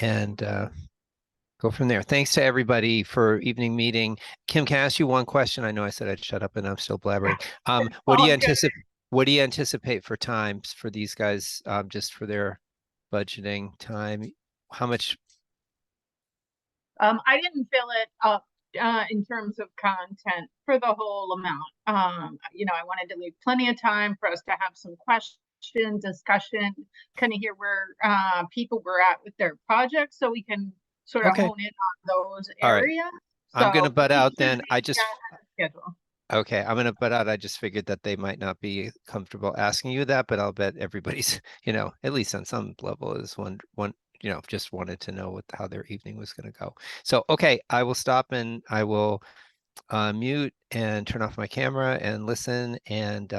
and go from there. Thanks to everybody for evening meeting. Kim, can I ask you one question? I know I said I'd shut up and I'm still blabbering. What do you anticipate? What do you anticipate for times for these guys, just for their budgeting time? How much? I didn't fill it up in terms of content for the whole amount. I wanted to leave plenty of time for us to have some question, discussion, kind of hear where people were at with their projects so we can sort of hone in on those areas. All right. I'm gonna butt out then. Schedule. Okay, I'm gonna butt out. I just figured that they might not be comfortable asking you that, but I'll bet everybody's, at least on some level is one, just wanted to know how their evening was gonna go. So, okay, I will stop and I will mute and turn off my camera and listen. And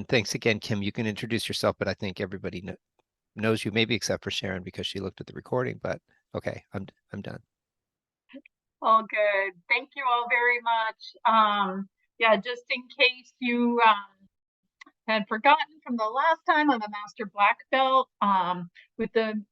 thanks again, Kim. You can introduce yourself, but I think everybody knows you, maybe except for Sharon because she looked at the recording. But okay, I'm done. All good. Thank you all very much. Yeah, just in case you had forgotten from the last time, I'm a master black belt with the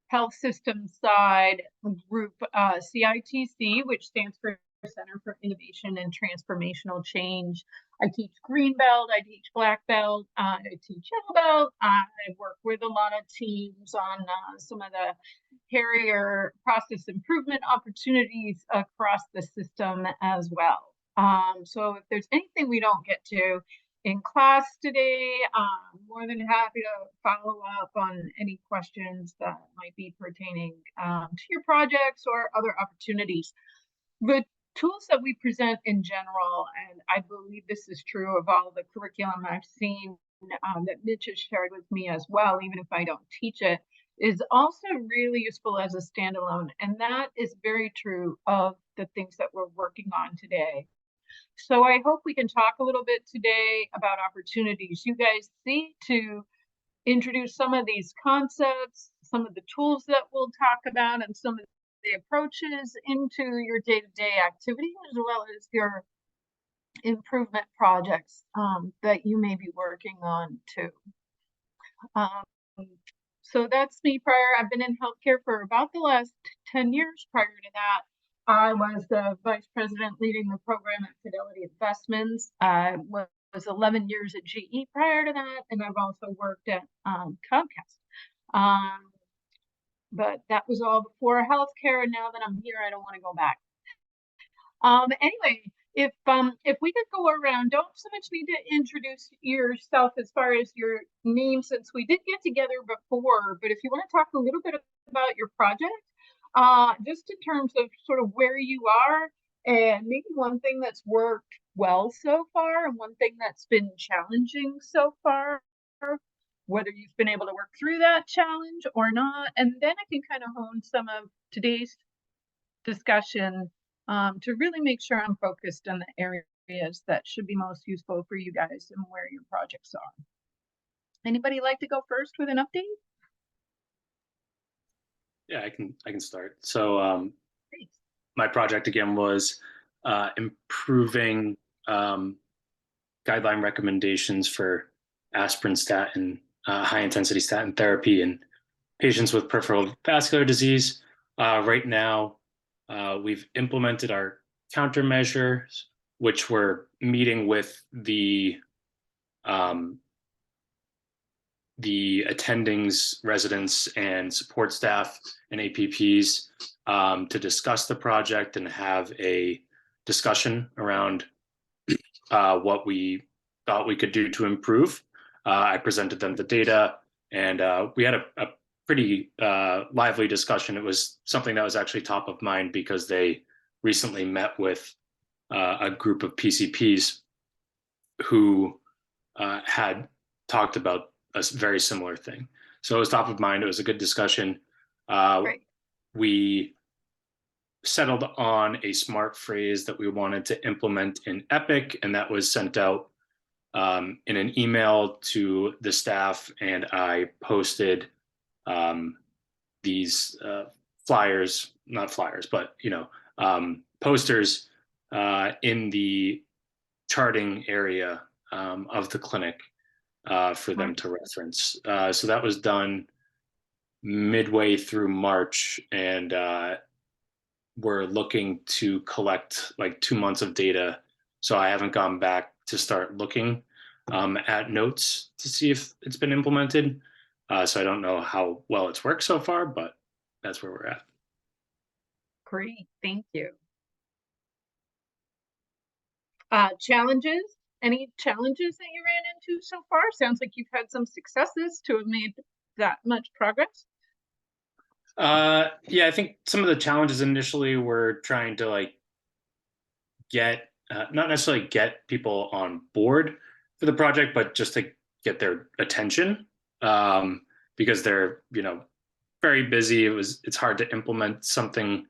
health system side group CITC, which stands for Center for Innovation and Transformational Change. I teach green belt, I teach black belt, I teach yellow belt. I work with a lot of teams on some of the carrier process improvement opportunities across the system as well. So if there's anything we don't get to in class today, I'm more than happy to follow up on any questions that might be pertaining to your projects or other opportunities. The tools that we present in general, and I believe this is true of all the curriculum I've seen that Mitch has shared with me as well, even if I don't teach it, is also really useful as a standalone. And that is very true of the things that we're working on today. So I hope we can talk a little bit today about opportunities you guys see to introduce some of these concepts, some of the tools that we'll talk about, and some of the approaches into your day-to-day activity, as well as your improvement projects that you may be working on too. So that's me prior. I've been in healthcare for about the last 10 years. Prior to that, I was the vice president leading the program at Fidelity Investments. I was 11 years at GE prior to that, and I've also worked at Comcast. But that was all before healthcare, and now that I'm here, I don't want to go back. Anyway, if we could go around, don't so much need to introduce yourself as far as your name, since we did get together before, but if you want to talk a little bit about your project, just in terms of sort of where you are, and maybe one thing that's worked well so far and one thing that's been challenging so far, whether you've been able to work through that challenge or not. And then I can kind of hone some of today's discussion to really make sure I'm focused on the areas that should be most useful for you guys and where your projects are. Anybody like to go first with an update? Yeah, I can start. So my project again was improving guideline recommendations for aspirin statin, high intensity statin therapy in patients with peripheral vascular disease. Right now, we've implemented our countermeasures, which we're meeting with the attendings, residents, and support staff and APPs to discuss the project and have a discussion around what we thought we could do to improve. I presented them the data, and we had a pretty lively discussion. It was something that was actually top of mind because they recently met with a group of PCPs who had talked about a very similar thing. So it was top of mind. It was a good discussion. We settled on a smart phrase that we wanted to implement in Epic, and that was sent out in an email to the staff, and I posted these flyers, not flyers, but posters in the charting area of the clinic for them to reference. So that was done midway through March, and we're looking to collect like 2 months of data. So I haven't gone back to start looking at notes to see if it's been implemented. So I don't know how well it's worked so far, but that's where we're at. Great, thank you. Challenges? Any challenges that you ran into so far? Sounds like you've had some successes to have made that much progress. Yeah, I think some of the challenges initially were trying to like get not necessarily get people on board for the project, but just to get their attention, because they're very busy. It's hard to implement something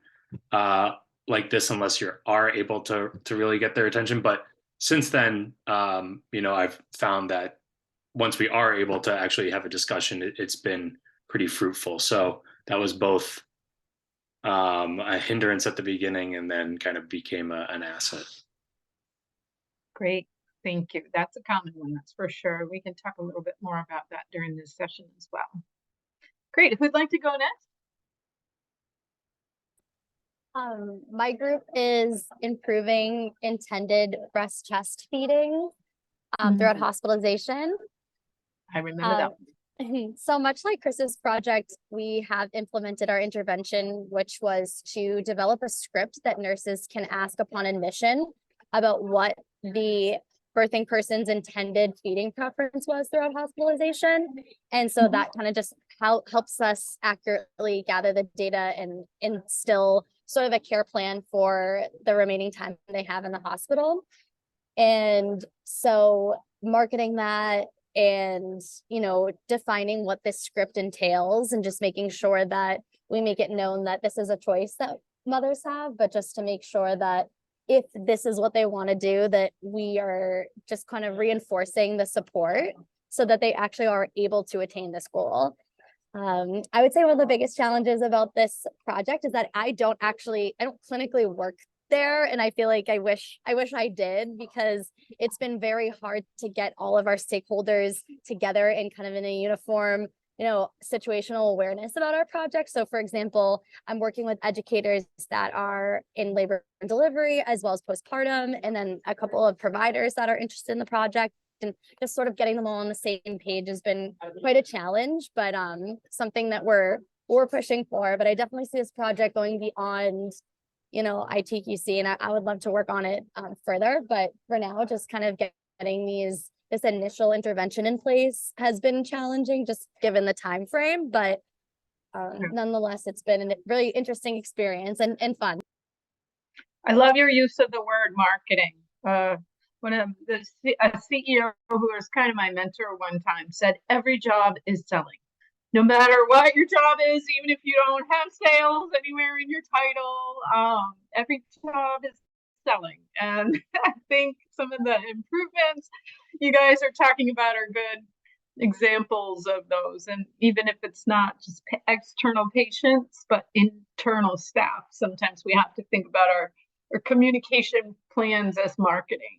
like this unless you are able to really get their attention. But since then, I've found that once we are able to actually have a discussion, it's been pretty fruitful. So that was both a hindrance at the beginning and then kind of became an asset. Great, thank you. That's a common one, that's for sure. We can talk a little bit more about that during this session as well. Great, who'd like to go next? My group is improving intended breast chest feeding throughout hospitalization. I remember that one. So much like Chris's project, we have implemented our intervention, which was to develop a script that nurses can ask upon admission about what the birthing person's intended feeding preference was throughout hospitalization. And so that kind of just helps us accurately gather the data and instill sort of a care plan for the remaining time they have in the hospital. And so marketing that and, defining what this script entails and just making sure that we make it known that this is a choice that mothers have, but just to make sure that if this is what they want to do, that we are just kind of reinforcing the support so that they actually are able to attain this goal. I would say one of the biggest challenges about this project is that I don't clinically work there. And I feel like I wish I did, because it's been very hard to get all of our stakeholders together and kind of in a uniform, situational awareness about our project. So for example, I'm working with educators that are in labor and delivery as well as postpartum, and then a couple of providers that are interested in the project. And just sort of getting them all on the same page has been quite a challenge, but something that we're pushing for. But I definitely see this project going beyond, ITQC, and I would love to work on it further. But for now, just kind of getting this initial intervention in place has been challenging, just given the time frame. But nonetheless, it's been a really interesting experience and fun. I love your use of the word marketing. One of a CEO who was kind of my mentor one time said, every job is selling. No matter what your job is, even if you don't have sales anywhere in your title, every job is selling. And I think some of the improvements you guys are talking about are good examples of those. And even if it's not just external patients, but internal staff, sometimes we have to think about our communication plans as marketing.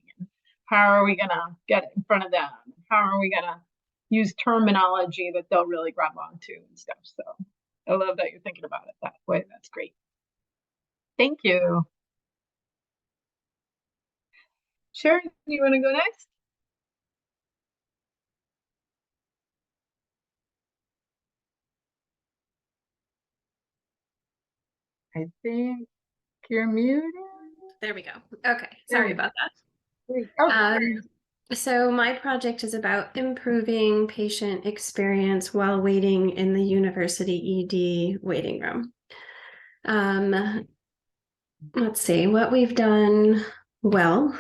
How are we going to get in front of them? How are we going to use terminology that they'll really grab onto and stuff? So I love that you're thinking about it that way. That's great. Thank you. Sharon, you want to go next? I think you're muted. There we go. Okay, sorry about that. Oh, So my project is about improving patient experience while waiting in the university ED waiting room. Let's see what we've done well.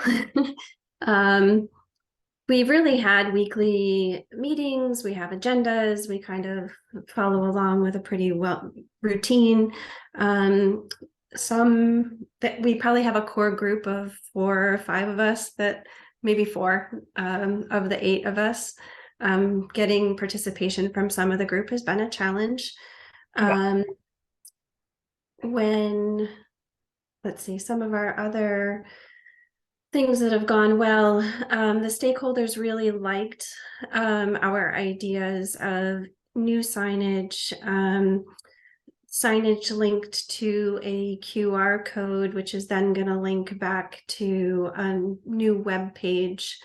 We've really had weekly meetings. We have agendas. We kind of follow along with a pretty well routine. Some that we probably have a core group of 4 or 5 of us, that maybe 4 of the 8 of us. Getting participation from some of the group has been a challenge. Let's see, some of our other things that have gone well, the stakeholders really liked our ideas of new signage, signage linked to a QR code, which is then going to link back to a new web page.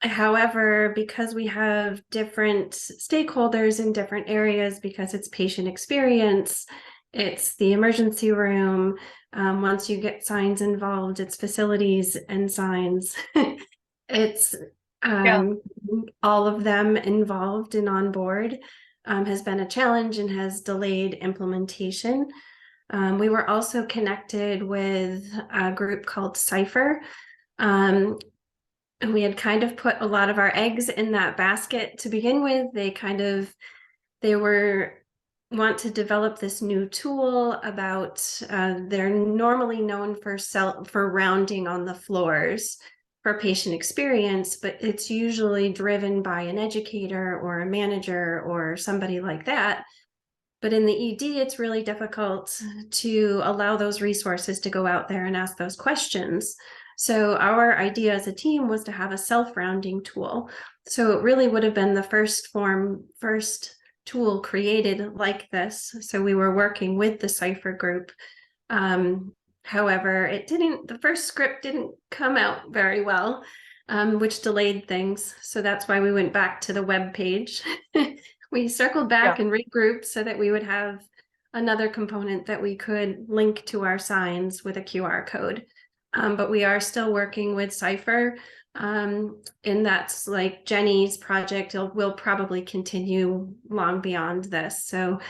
However, because we have different stakeholders in different areas, because it's patient experience, it's the emergency room. Once you get signs involved, it's facilities and signs. It's all of them involved and on board has been a challenge and has delayed implementation. We were also connected with a group called Cypher. We had kind of put a lot of our eggs in that basket to begin with. They want to develop this new tool about, they're normally known for rounding on the floors for patient experience, but it's usually driven by an educator or a manager or somebody like that. But in the ED, it's really difficult to allow those resources to go out there and ask those questions. So our idea as a team was to have a self-rounding tool. So it really would have been the first tool created like this. So we were working with the Cypher group. However, the first script didn't come out very well, which delayed things. So that's why we went back to the web page. We circled back and regrouped so that we would have another component that we could link to our signs with a QR code. But we are still working with Cypher, and that's like Jenny's project. Will probably continue long beyond this. So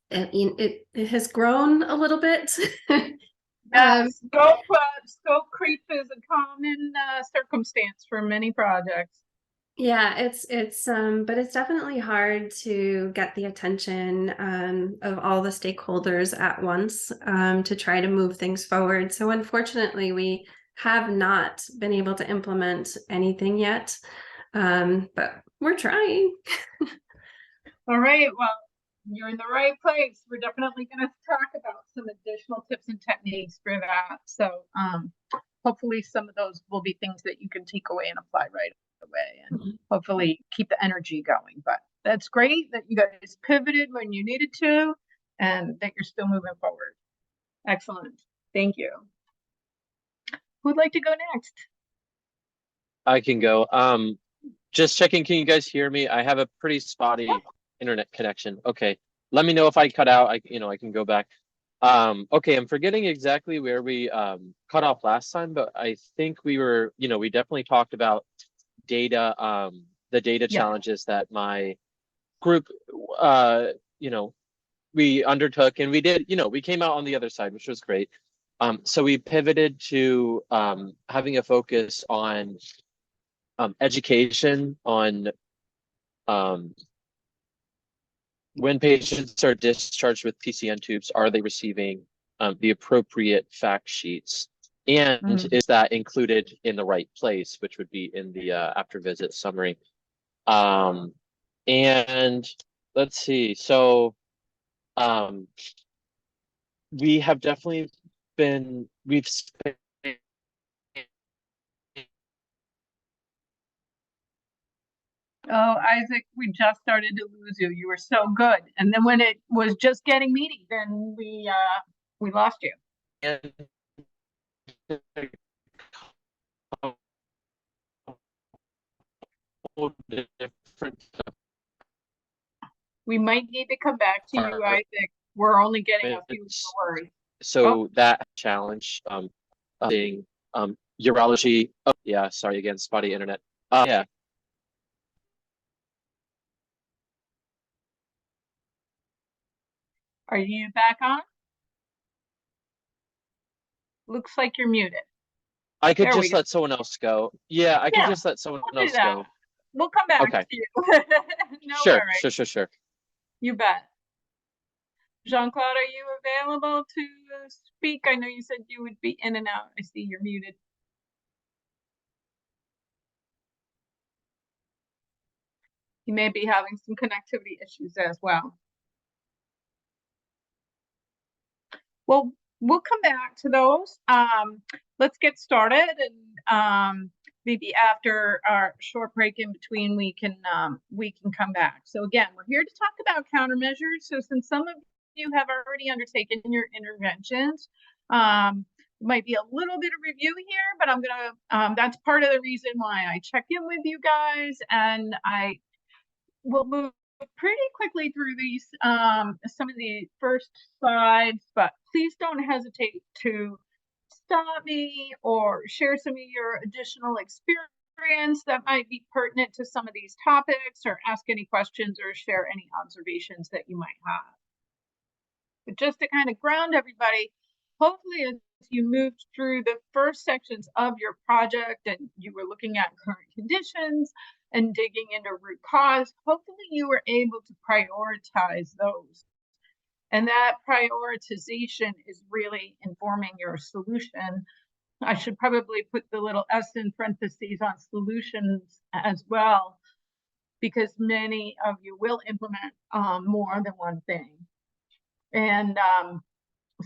it has grown a little bit. Scope creep is a common circumstance for many projects. Yeah, but it's definitely hard to get the attention of all the stakeholders at once to try to move things forward. So unfortunately, we have not been able to implement anything yet, but we're trying. All right, well, you're in the right place. We're definitely going to talk about some additional tips and techniques for that. So hopefully some of those will be things that you can take away and apply right away and hopefully keep the energy going. But that's great that you guys pivoted when you needed to and that you're still moving forward. Excellent. Thank you. Who'd like to go next? I can go. Just checking, can you guys hear me? I have a pretty spotty internet connection. Okay. Let me know if I cut out. I can go back. Okay, I'm forgetting exactly where we cut off last time, but I think we were, we definitely talked about data, the data challenges that my group we undertook, and we did, we came out on the other side, which was great. So we pivoted to having a focus on education on when patients are discharged with PCN tubes, are they receiving the appropriate fact sheets? And is that included in the right place, which would be in the after visit summary? And let's see. So we have definitely we've spent Oh, Isaac, we just started to lose you. You were so good. And then when it was just getting meaty, then we lost you. We might need to come back to you, Isaac. We're only getting a few words. So that challenge, being urology. Oh, yeah, sorry again, spotty internet. Yeah. Are you back on? Looks like you're muted. I could just let someone else go. Yeah, I could just let someone else go. We'll come back to you. No worries. Sure. You bet. Jean-Claude, are you available to speak? I know you said you would be in and out. I see you're muted. You may be having some connectivity issues as well. Well, we'll come back to those. Let's get started. And maybe after our short break in between, we can come back. So again, we're here to talk about countermeasures. So since some of you have already undertaken your interventions, might be a little bit of review here, but I'm gonna that's part of the reason why I check in with you guys, and I will move pretty quickly through these some of the first slides, but please don't hesitate to stop me or share some of your additional experience that might be pertinent to some of these topics, or ask any questions or share any observations that you might have. But just to kind of ground everybody, hopefully as you moved through the first sections of your project and you were looking at current conditions and digging into root cause, hopefully you were able to prioritize those. And that prioritization is really informing your solution. I should probably put the little S in parentheses on solutions as well, because many of you will implement more than one thing. And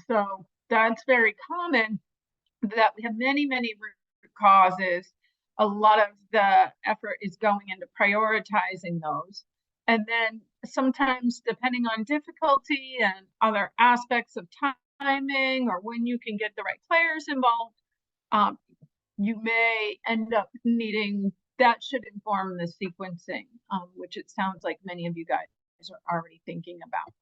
so that's very common, that we have many root causes. A lot of the effort is going into prioritizing those. And then sometimes, depending on difficulty and other aspects of timing or when you can get the right players involved, you may end up needing, that should inform the sequencing, which it sounds like many of you guys are already thinking about.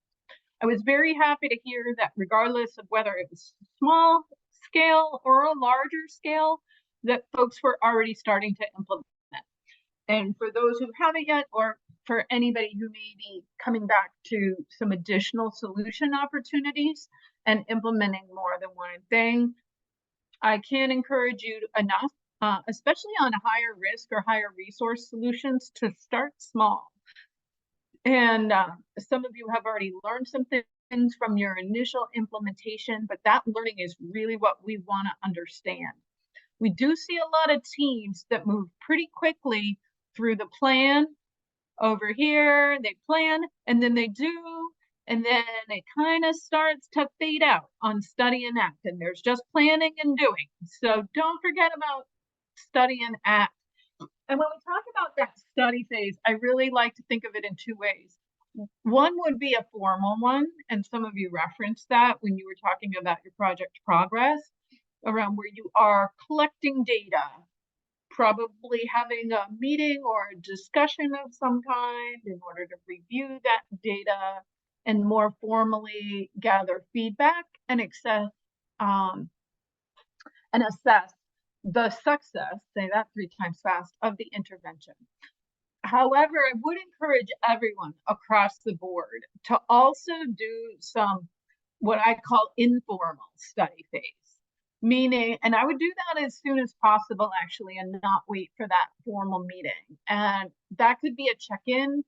I was very happy to hear that regardless of whether it was small scale or a larger scale, that folks were already starting to implement. And for those who haven't yet, or for anybody who may be coming back to some additional solution opportunities and implementing more than one thing, I can't encourage you enough, especially on higher risk or higher resource solutions, to start small. And some of you have already learned some things from your initial implementation, but that learning is really what we want to understand. We do see a lot of teams that move pretty quickly through the plan. Over here, they plan, and then they do, and then it kind of starts to fade out on study and act, and there's just planning and doing. So don't forget about study and act. And when we talk about that study phase, I really like to think of it in two ways. One would be a formal one, and some of you referenced that when you were talking about your project progress, around where you are collecting data, probably having a meeting or a discussion of some kind in order to review that data and more formally gather feedback and assess the success, say that 3 times fast, of the intervention. However, I would encourage everyone across the board to also do some, what I call informal study phase. Meaning, and I would do that as soon as possible, actually, and not wait for that formal meeting. And that could be a check-in,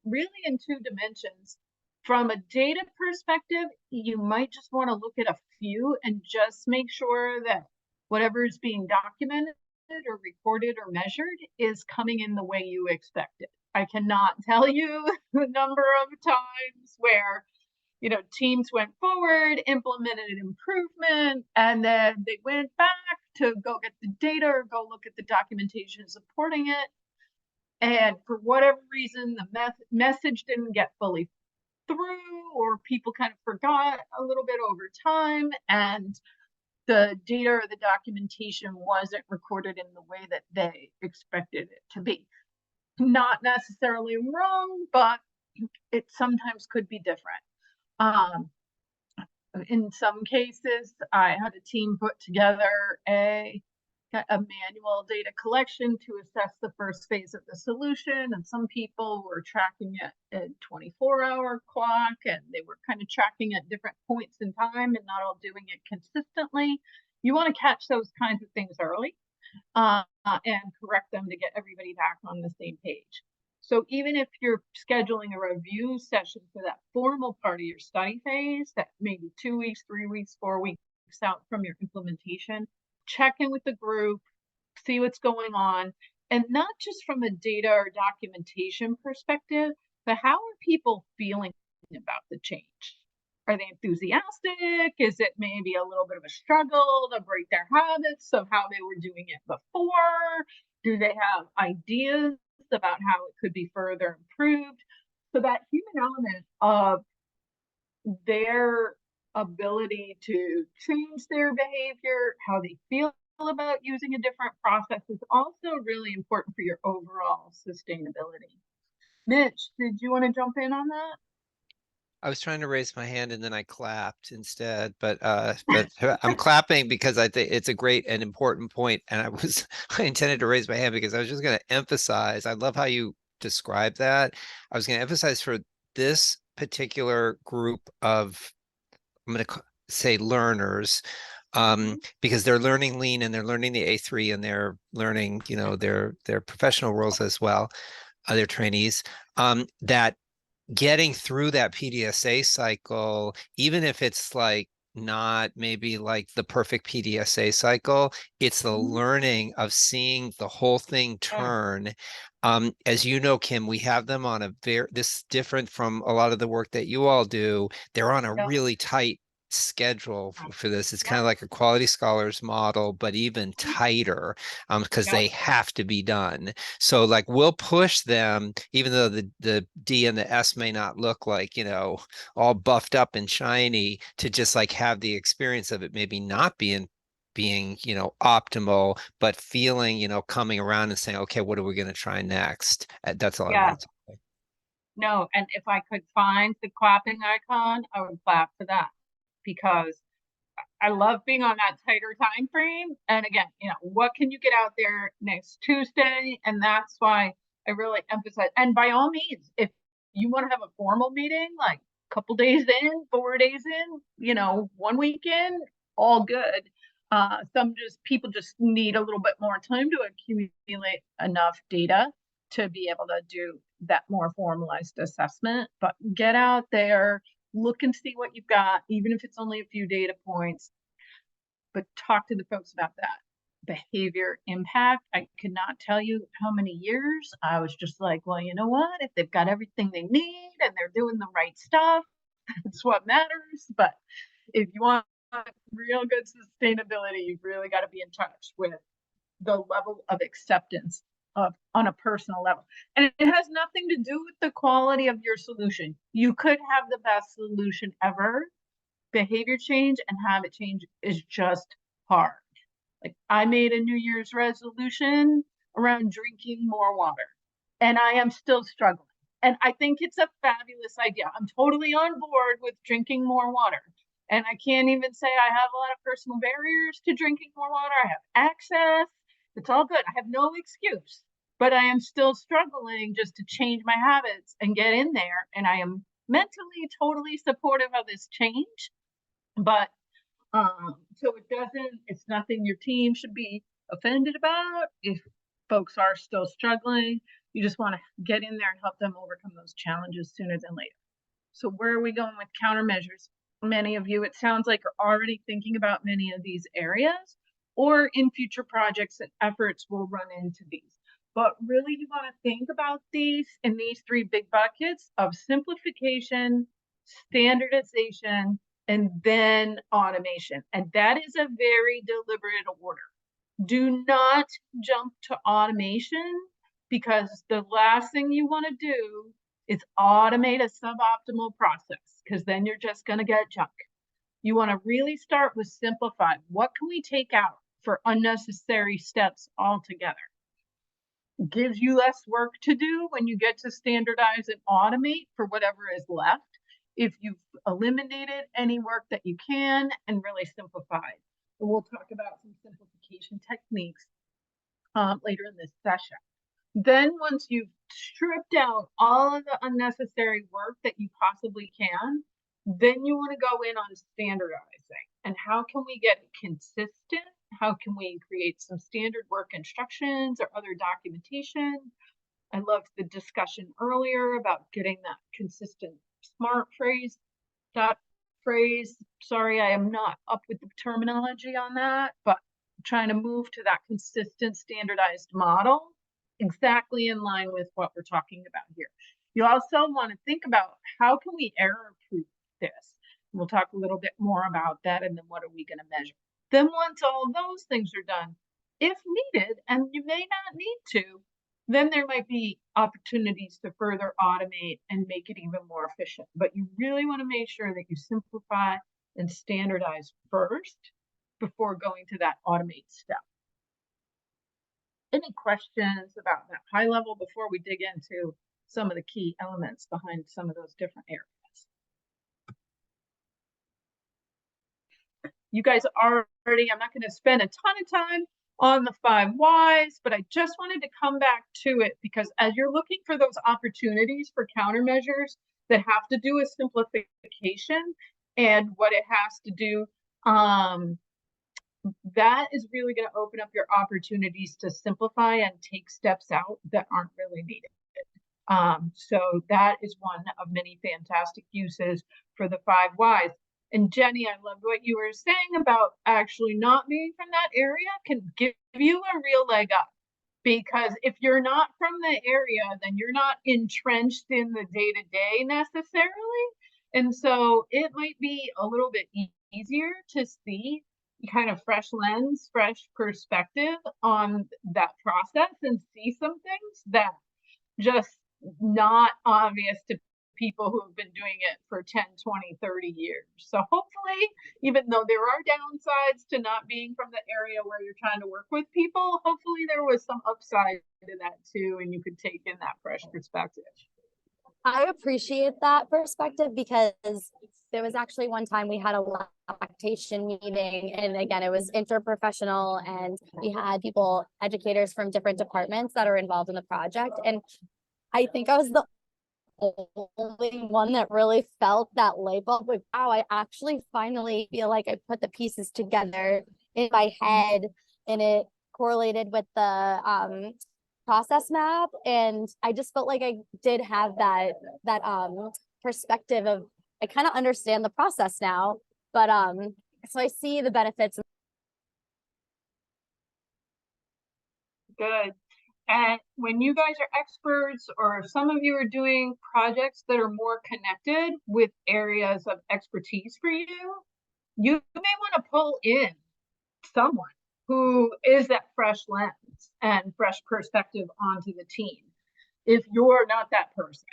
really in 2 dimensions. From a data perspective, you might just want to look at a few and just make sure that whatever is being documented or recorded or measured is coming in the way you expected. I cannot tell you the number of times where, you know, teams went forward, implemented an improvement, and then they went back to go get the data or go look at the documentation supporting it. And for whatever reason, the message didn't get fully through, or people kind of forgot a little bit over time, and the data or the documentation wasn't recorded in the way that they expected it to be. Not necessarily wrong, but it sometimes could be different. In some cases, I had a team put together a manual data collection to assess the first phase of the solution, and some people were tracking it at 24-hour clock, and they were kind of tracking at different points in time and not all doing it consistently. You want to catch those kinds of things early and correct them to get everybody back on the same page. So even if you're scheduling a review session for that formal part of your study phase, that may be 2 weeks, 3 weeks, 4 weeks out from your implementation, check in with the group, see what's going on, and not just from a data or documentation perspective, but how are people feeling about the change? Are they enthusiastic? Is it maybe a little bit of a struggle to break their habits of how they were doing it before? Do they have ideas about how it could be further improved? So that human element of their ability to change their behavior, how they feel about using a different process is also really important for your overall sustainability. Mitch, did you want to jump in on that? I was trying to raise my hand and then I clapped instead, but I'm clapping because I think it's a great and important point. And I intended to raise my hand because I was just going to emphasize, I love how you describe that. I was going to emphasize for this particular group of, I'm going to say learners, because they're learning lean and they're learning the A3 and they're learning, their professional roles as well, their trainees, that getting through that PDSA cycle, even if it's like not maybe like the perfect PDSA cycle, it's the learning of seeing the whole thing turn. As you know, Kim, we have them on this is different from a lot of the work that you all do. They're on a really tight schedule for this. It's kind of like a quality scholars model, but even tighter, because they have to be done. So like we'll push them, even though the D and the S may not look like, all buffed up and shiny, to just like have the experience of it maybe not being optimal, but feeling, coming around and saying, okay, what are we going to try next? That's all I wanted to say. No, and if I could find the clapping icon, I would clap for that, because I love being on that tighter time frame. And again, what can you get out there next Tuesday? And that's why I really emphasize. And by all means, if you want to have a formal meeting, like a couple days in, 4 days in, 1 week in, all good. People just need a little bit more time to accumulate enough data to be able to do that more formalized assessment. But get out there, look and see what you've got, even if it's only a few data points, but talk to the folks about that behavior impact. I cannot tell you how many years I was just like, well, you know what? If they've got everything they need and they're doing the right stuff, that's what matters. But if you want real good sustainability, you've really got to be in touch with the level of acceptance on a personal level. And it has nothing to do with the quality of your solution. You could have the best solution ever. Behavior change and habit change is just hard. Like, I made a New Year's resolution around drinking more water, and I am still struggling. And I think it's a fabulous idea. I'm totally on board with drinking more water. And I can't even say I have a lot of personal barriers to drinking more water. I have access. It's all good. I have no excuse, but I am still struggling just to change my habits and get in there. And I am mentally totally supportive of this change, but so it's nothing your team should be offended about. If folks are still struggling, you just want to get in there and help them overcome those challenges sooner than later. So where are we going with countermeasures? Many of you, it sounds like, are already thinking about many of these areas, or in future projects and efforts will run into these. But really, you want to think about these in these 3 big buckets of simplification, standardization, and then automation. And that is a very deliberate order. Do not jump to automation, because the last thing you want to do is automate a suboptimal process, because then you're just going to get junk. You want to really start with simplify. What can we take out for unnecessary steps altogether? It gives you less work to do when you get to standardize and automate for whatever is left, if you've eliminated any work that you can and really simplified. And we'll talk about some simplification techniques later in this session. Then once you've stripped out all of the unnecessary work that you possibly can, then you want to go in on standardizing. And how can we get it consistent? How can we create some standard work instructions or other documentation? I loved the discussion earlier about getting that consistent SMART phrase. Sorry, I am not up with the terminology on that, but trying to move to that consistent standardized model, exactly in line with what we're talking about here. You also want to think about, how can we error proof this? We'll talk a little bit more about that, and then what are we going to measure. Then once all those things are done, if needed, and you may not need to, then there might be opportunities to further automate and make it even more efficient. But you really want to make sure that you simplify and standardize first before going to that automate step. Any questions about that high level before we dig into some of the key elements behind some of those different areas? You guys already, I'm not going to spend a ton of time on the 5 whys, but I just wanted to come back to it because as you're looking for those opportunities for countermeasures that have to do with simplification and what it has to do, that is really going to open up your opportunities to simplify and take steps out that aren't really needed. So that is one of many fantastic uses for the 5 whys. And Jenny, I loved what you were saying about actually not being from that area can give you a real leg up. Because if you're not from the area, then you're not entrenched in the day-to-day necessarily. And so it might be a little bit easier to see kind of fresh lens, fresh perspective on that process and see some things that just not obvious to people who have been doing it for 10, 20, 30 years. So hopefully, even though there are downsides to not being from the area where you're trying to work with people, hopefully there was some upside to that too, and you could take in that fresh perspective. I appreciate that perspective because there was actually one time we had a lactation meeting, and again, it was interprofessional, and we had people, educators from different departments that are involved in the project. And I think I was the only one that really felt that light bulb, like, wow, I actually finally feel like I put the pieces together in my head, and it correlated with the process map. And I just felt like I did have that perspective of, I kind of understand the process now, but so I see the benefits. Good. And when you guys are experts, or some of you are doing projects that are more connected with areas of expertise for you, you may want to pull in someone who is that fresh lens and fresh perspective onto the team if you're not that person.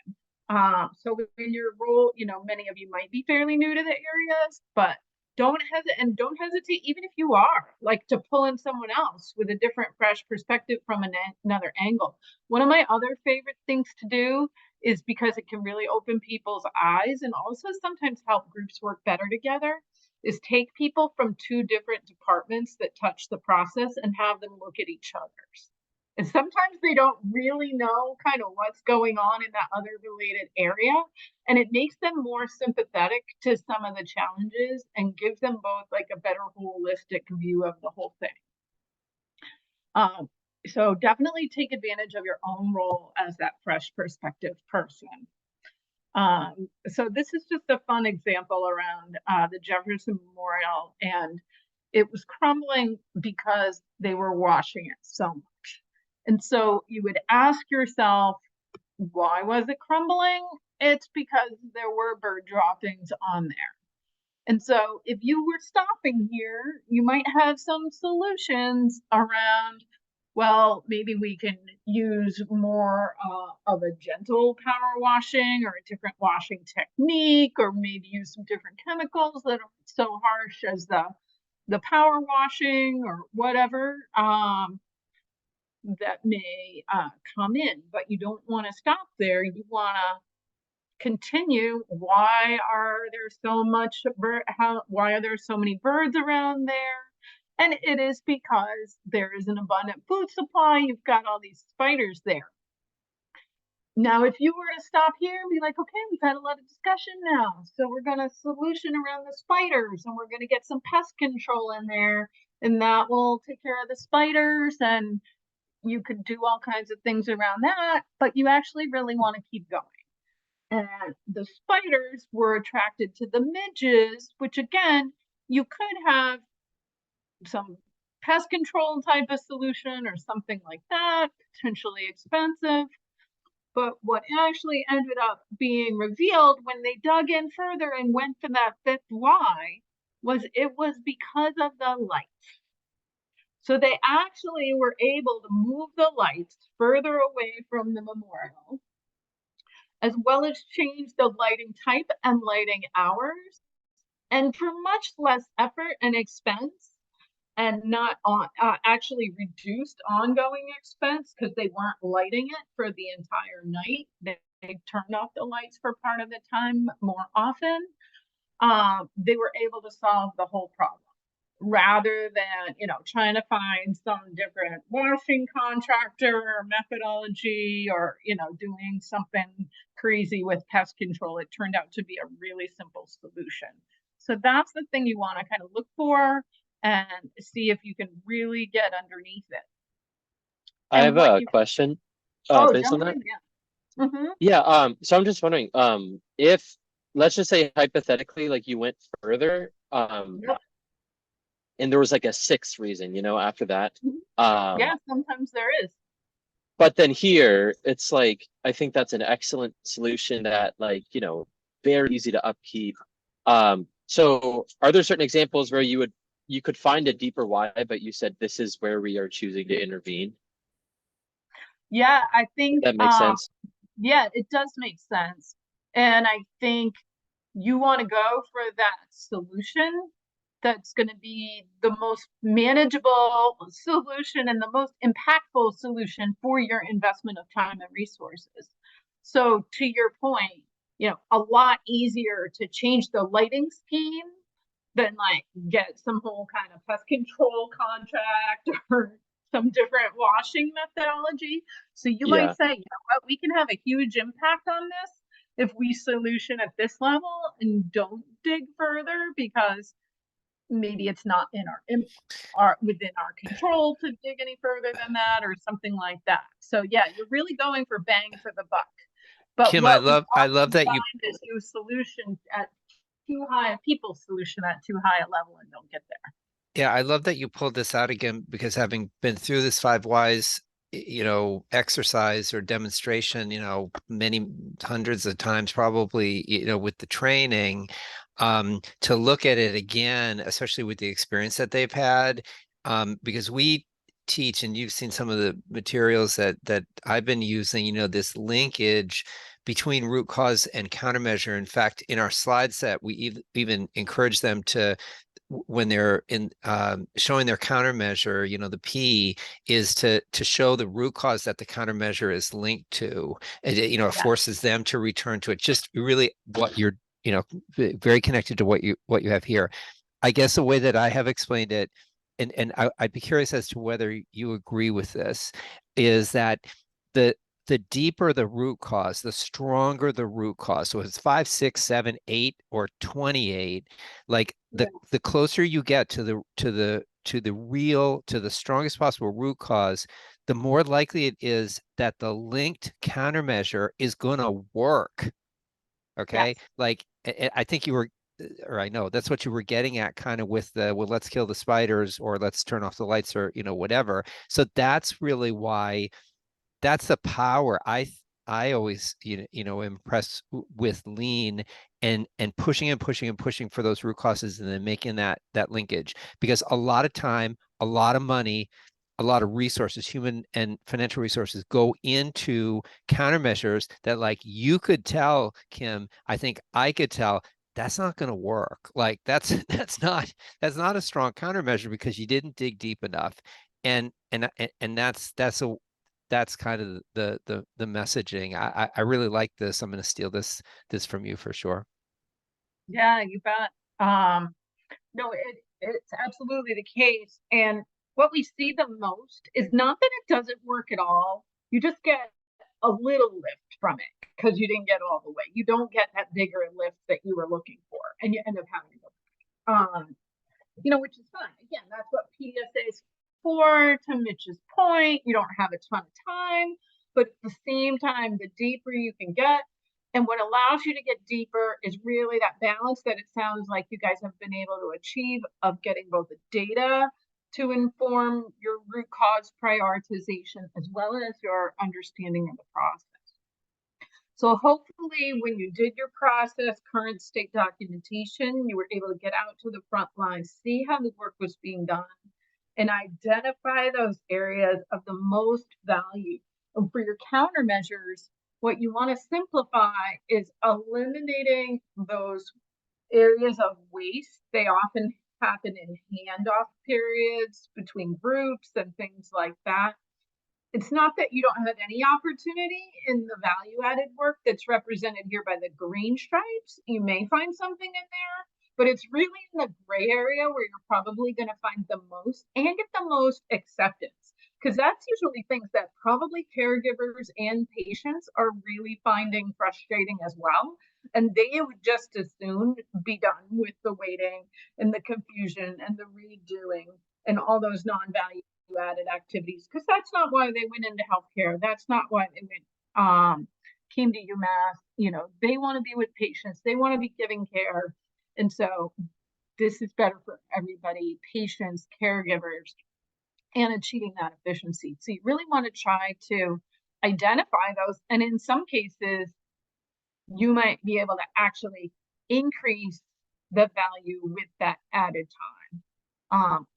So in your role, you know, many of you might be fairly new to the areas, but don't hesitate, even if you are, like, to pull in someone else with a different, fresh perspective from another angle. One of my other favorite things to do is, because it can really open people's eyes and also sometimes help groups work better together, is take people from 2 different departments that touch the process and have them look at each other's. And sometimes they don't really know kind of what's going on in that other related area. And it makes them more sympathetic to some of the challenges and gives them both like a better holistic view of the whole thing. So definitely take advantage of your own role as that fresh perspective person. So this is just a fun example around the Jefferson Memorial, and it was crumbling because they were washing it so much. And so you would ask yourself, why was it crumbling? It's because there were bird droppings on there. And so if you were stopping here, you might have some solutions around, well, maybe we can use more of a gentle power washing or a different washing technique, or maybe use some different chemicals that aren't so harsh as the power washing or whatever. That may come in, but you don't want to stop there. You want to continue. Why are there so much why are there so many birds around there? And it is because there is an abundant food supply. You've got all these spiders there. Now, if you were to stop here and be like, okay, we've had a lot of discussion now, so we're going to solution around the spiders, and we're going to get some pest control in there, and that will take care of the spiders, and you could do all kinds of things around that, but you actually really want to keep going. And the spiders were attracted to the midges, which again, you could have some pest control type of solution or something like that, potentially expensive. But what actually ended up being revealed when they dug in further and went to that fifth why was it was because of the lights. So they actually were able to move the lights further away from the memorial, as well as change the lighting type and lighting hours, and for much less effort and expense, and not on actually reduced ongoing expense because they weren't lighting it for the entire night. They turned off the lights for part of the time more often. They were able to solve the whole problem rather than, you know, trying to find some different washing contractor or methodology, or, you know, doing something crazy with pest control. It turned out to be a really simple solution. So that's the thing you want to kind of look for and see if you can really get underneath it. I And have a what you, question oh, based on jump that. in, yeah. Mm-hmm. Yeah, so I'm just wondering, if let's just say hypothetically, like you went further, Yep. and there was like a sixth reason, you know, after that. Yeah, sometimes there is. But then here, it's like, I think that's an excellent solution that, like, you know, very easy to upkeep. So are there certain examples where you could find a deeper why, but you said this is where we are choosing to intervene? Yeah, I think That makes sense. yeah, it does make sense. And I think you want to go for that solution that's going to be the most manageable solution and the most impactful solution for your investment of time and resources. So to your point, you know, a lot easier to change the lighting scheme than like get some whole kind of pest control contract or some different washing methodology. So you might Yeah. say, you know what, we can have a huge impact on this if we solution at this level and don't dig further, because maybe it's not in our within our control to dig any further than that, or something like that. So yeah, you're really going for bang for the buck. But Kim, what we I love often that you find is you solution at too high, people solution at too high a level and don't get there. Yeah, I love that you pulled this out again, because having been through this 5 whys, you know, exercise or demonstration, you know, many hundreds of times probably, you know, with the training, to look at it again, especially with the experience that they've had, because we teach, and you've seen some of the materials that I've been using, you know, this linkage between root cause and countermeasure. In fact, in our slide set, we even encourage them to, when they're in showing their countermeasure, you know, the P is to show the root cause that the countermeasure is linked to. You know, it forces them to return to it. Just really what you're, you know, very connected to what you have here. I guess the way that I have explained it, and I'd be curious as to whether you agree with this, is that the deeper the root cause, the stronger the root cause. So if it's 5, 6, 7, 8, or 28, like the closer you get to the strongest possible root cause, the more likely it is that the linked countermeasure is going to work. Okay, Yes. like I think you were, or I know that's what you were getting at, kind of with the, well, let's kill the spiders, or let's turn off the lights, or, you know, whatever. So that's really why, that's the power. I always, you know, impressed with lean, and pushing and pushing and pushing for those root causes, and then making that linkage, because a lot of time, a lot of money, a lot of resources, human and financial resources, go into countermeasures that, like, you could tell, Kim, I think I could tell, that's not going to work. Like that's not a strong countermeasure, because you didn't dig deep enough. And that's kind of the messaging. I really like this. I'm going to steal this from you for sure. Yeah, you bet. No, it's absolutely the case. And what we see the most is not that it doesn't work at all. You just get a little lift from it because you didn't get all the way. You don't get that bigger lift that you were looking for, and you end up having to go. You know, which is fine. Again, that's what PDSA is for. To Mitch's point, you don't have a ton of time, but at the same time, the deeper you can get, and what allows you to get deeper is really that balance that it sounds like you guys have been able to achieve, of getting both the data to inform your root cause prioritization as well as your understanding of the process. So hopefully when you did your process, current state documentation, you were able to get out to the front line, see how the work was being done, and identify those areas of the most value. And for your countermeasures, what you want to simplify is eliminating those areas of waste. They often happen in handoff periods between groups and things like that. It's not that you don't have any opportunity in the value added work that's represented here by the green stripes. You may find something in there, but it's really in the gray area where you're probably going to find the most and get the most acceptance, because that's usually things that probably caregivers and patients are really finding frustrating as well. And they would just as soon be done with the waiting and the confusion and the redoing and all those non-value added activities, because that's not why they went into healthcare. That's not why they went came to UMass. You know, they want to be with patients, they want to be giving care. And so this is better for everybody, patients, caregivers, and achieving that efficiency. So you really want to try to identify those, and in some cases you might be able to actually increase the value with that added time.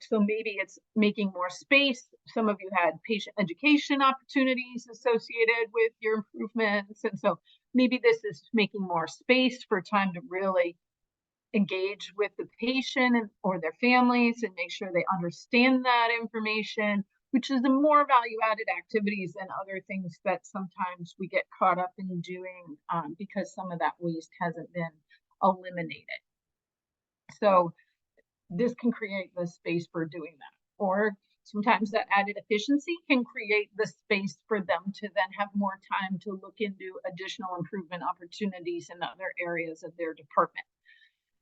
So maybe it's making more space. Some of you had patient education opportunities associated with your improvements. And so maybe this is making more space for time to really engage with the patient or their families and make sure they understand that information, which is the more value added activities and other things that sometimes we get caught up in doing because some of that waste hasn't been eliminated. So this can create the space for doing that. Or sometimes that added efficiency can create the space for them to then have more time to look into additional improvement opportunities in other areas of their department.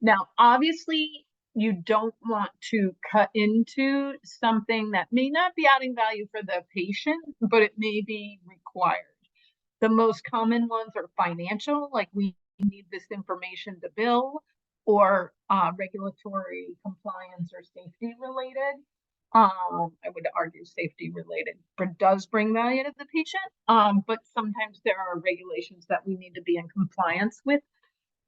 Now, obviously, you don't want to cut into something that may not be adding value for the patient, but it may be required. The most common ones are financial, like we need this information to bill, or regulatory compliance or safety related. I would argue safety related, but does bring value to the patient. But sometimes there are regulations that we need to be in compliance with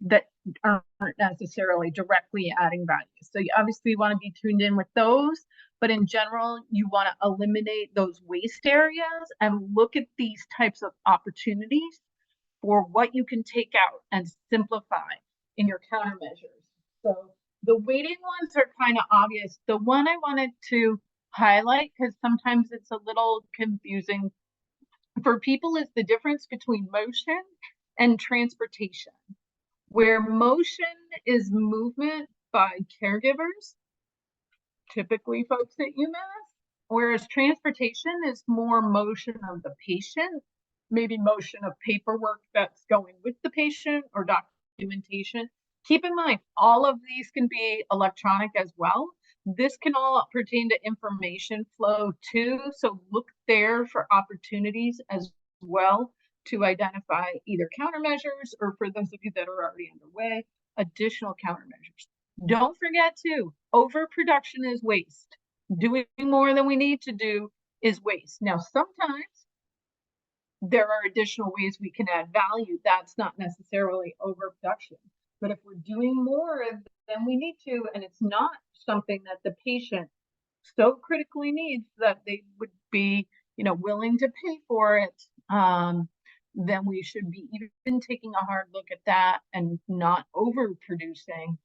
that aren't necessarily directly adding value. So you obviously want to be tuned in with those, but in general, you want to eliminate those waste areas and look at these types of opportunities for what you can take out and simplify in your countermeasures. So the waiting ones are kind of obvious. The one I wanted to highlight, because sometimes it's a little confusing for people, is the difference between motion and transportation. Where motion is movement by caregivers, typically folks at UMass, whereas transportation is more motion of the patient, maybe motion of paperwork that's going with the patient or documentation. Keep in mind, all of these can be electronic as well. This can all pertain to information flow too, so look there for opportunities as well to identify either countermeasures, or for those of you that are already underway, additional countermeasures. Don't forget too, overproduction is waste. Doing more than we need to do is waste. Now, sometimes there are additional ways we can add value. That's not necessarily overproduction. But if we're doing more than we need to, and it's not something that the patient so critically needs that they would be, willing to pay for it, then we should be even taking a hard look at that and not overproducing,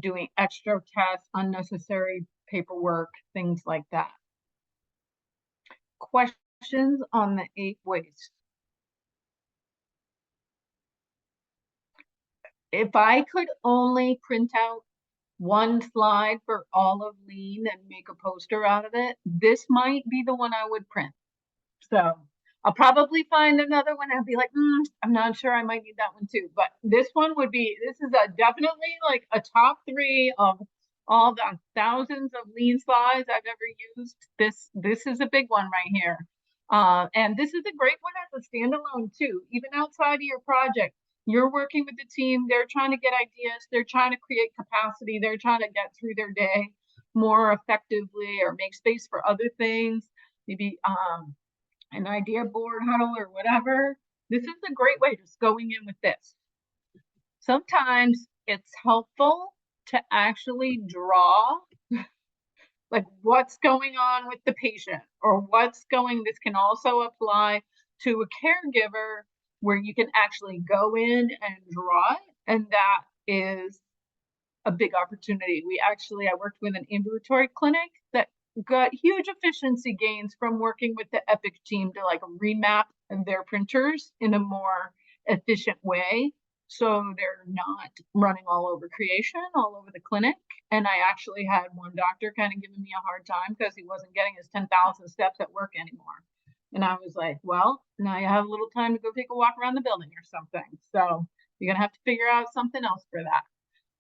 doing extra tests, unnecessary paperwork, things like that. Questions on the 8 waste? If I could only print out one slide for all of lean and make a poster out of it, this might be the one I would print. So I'll probably find another one. I'll be like, I'm not sure, I might need that one too. But this one would be, this is definitely like a top 3 of all the thousands of lean slides I've ever used. This is a big one right here. And this is a great one as a standalone too, even outside of your project. You're working with the team, they're trying to get ideas, they're trying to create capacity, they're trying to get through their day more effectively or make space for other things, maybe an idea board huddle or whatever. this is a great way just going in with this. Sometimes it's helpful to actually draw like what's going on with the patient or this can also apply to a caregiver where you can actually go in and draw it. And that is a big opportunity. I worked with an ambulatory clinic that got huge efficiency gains from working with the Epic team to like remap their printers in a more efficient way. So they're not running all over creation, all over the clinic. And I actually had one doctor kind of giving me a hard time because he wasn't getting his 10,000 steps at work anymore. And I was like, well, now you have a little time to go take a walk around the building or something. So you're going to have to figure out something else for that.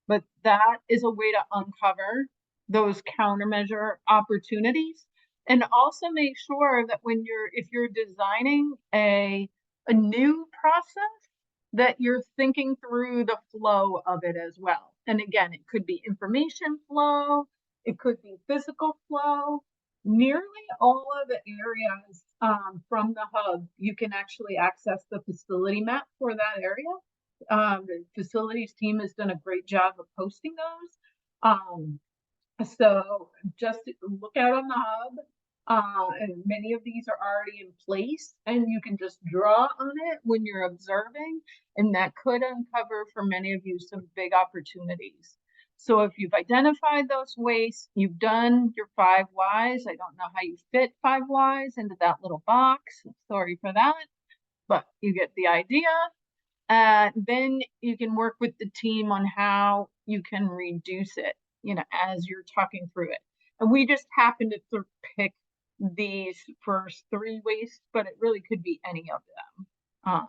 But that is a way to uncover those countermeasure opportunities and also make sure that if you're designing a new process, that you're thinking through the flow of it as well. And again, it could be information flow, it could be physical flow. Nearly all of the areas from the hub, you can actually access the facility map for that area. The facilities team has done a great job of posting those. So just look out on the hub. And many of these are already in place and you can just draw on it when you're observing, and that could uncover for many of you some big opportunities. So if you've identified those wastes, you've done your 5 whys. I don't know how you fit 5 whys into that little box. Sorry for that, but you get the idea. Then you can work with the team on how you can reduce it, as you're talking through it. And we just happen to pick these first 3 wastes, but it really could be any of them.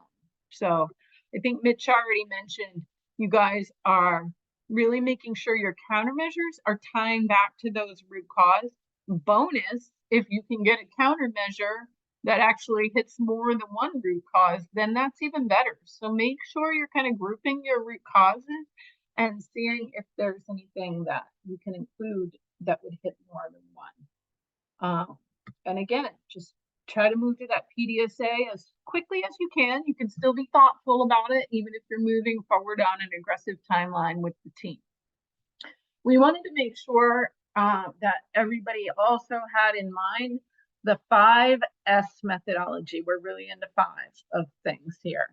So I think Mitch already mentioned you guys are really making sure your countermeasures are tying back to those root cause. Bonus, if you can get a countermeasure that actually hits more than one root cause, then that's even better. So make sure you're kind of grouping your root causes and seeing if there's anything that you can include that would hit more than one. And again, just try to move to that PDSA as quickly as you can. You can still be thoughtful about it, even if you're moving forward on an aggressive timeline with the team. We wanted to make sure that everybody also had in mind the 5S methodology. We're really into 5 of things here.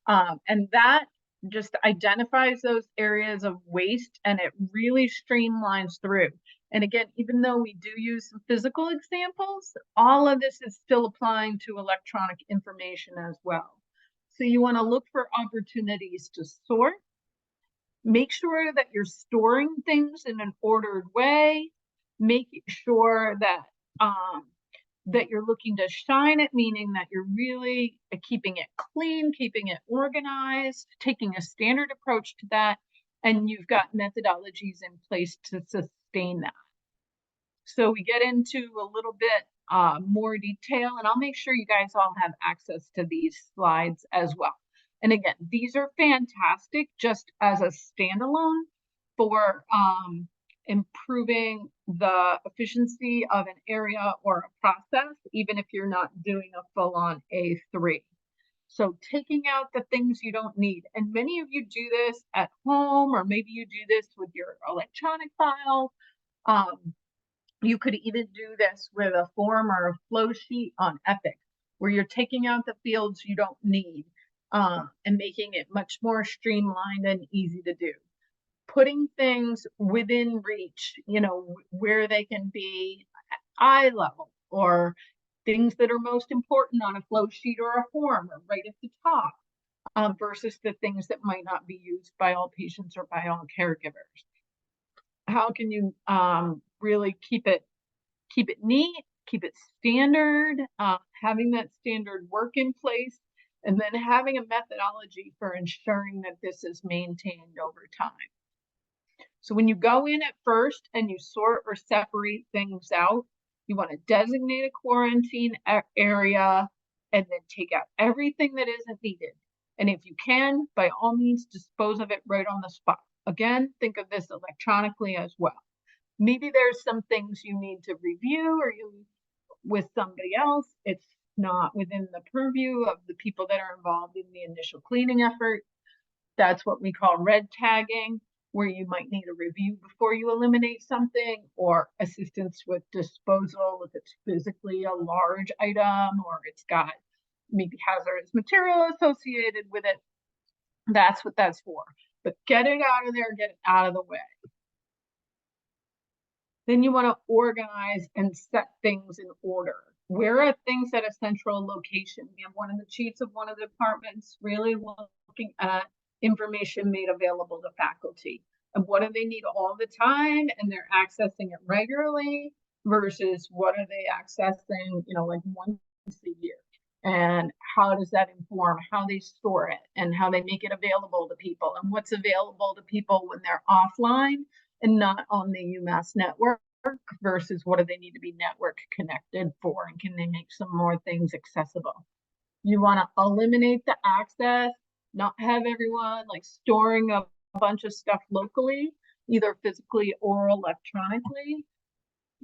And that just identifies those areas of waste and it really streamlines through. And again, even though we do use some physical examples, all of this is still applying to electronic information as well. So you want to look for opportunities to sort, make sure that you're storing things in an ordered way, making sure that that you're looking to shine it, meaning that you're really keeping it clean, keeping it organized, taking a standard approach to that, and you've got methodologies in place to sustain that. So we get into a little bit more detail, and I'll make sure you guys all have access to these slides as well. And again, these are fantastic just as a standalone for improving the efficiency of an area or a process, even if you're not doing a full-on A3. So taking out the things you don't need. And many of you do this at home, or maybe you do this with your electronic file. You could even do this with a form or a flow sheet on Epic, where you're taking out the fields you don't need and making it much more streamlined and easy to do. Putting things within reach, where they can be eye level, or things that are most important on a flow sheet or a form or right at the top, versus the things that might not be used by all patients or by all caregivers. How can you really keep it neat, keep it standard, having that standard work in place, and then having a methodology for ensuring that this is maintained over time. So when you go in at first and you sort or separate things out, you want to designate a quarantine area and then take out everything that isn't needed. And if you can, by all means, dispose of it right on the spot. Again, think of this electronically as well. Maybe there's some things you need to review or with somebody else. It's not within the purview of the people that are involved in the initial cleaning effort. That's what we call red tagging, where you might need a review before you eliminate something, or assistance with disposal if it's physically a large item or it's got maybe hazardous material associated with it. That's what that's for. But get it out of there, get it out of the way. Then you want to organize and set things in order. Where are things at a central location? We have one of the chiefs of one of the departments really looking at information made available to faculty. And what do they need all the time? And they're accessing it regularly versus what are they accessing, like once a year? And how does that inform how they store it and how they make it available to people, and what's available to people when they're offline and not on the UMass network versus what do they need to be network connected for, and can they make some more things accessible? You want to eliminate the access, not have everyone like storing a bunch of stuff locally, either physically or electronically.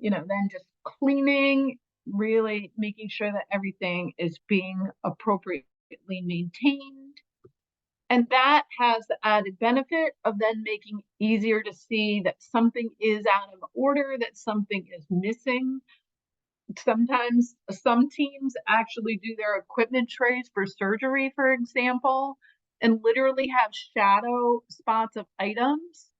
Then just cleaning, really making sure that everything is being appropriately maintained. And that has the added benefit of then making it easier to see that something is out of order, that something is missing. Sometimes some teams actually do their equipment trays for surgery, for example, and literally have shadow spots of items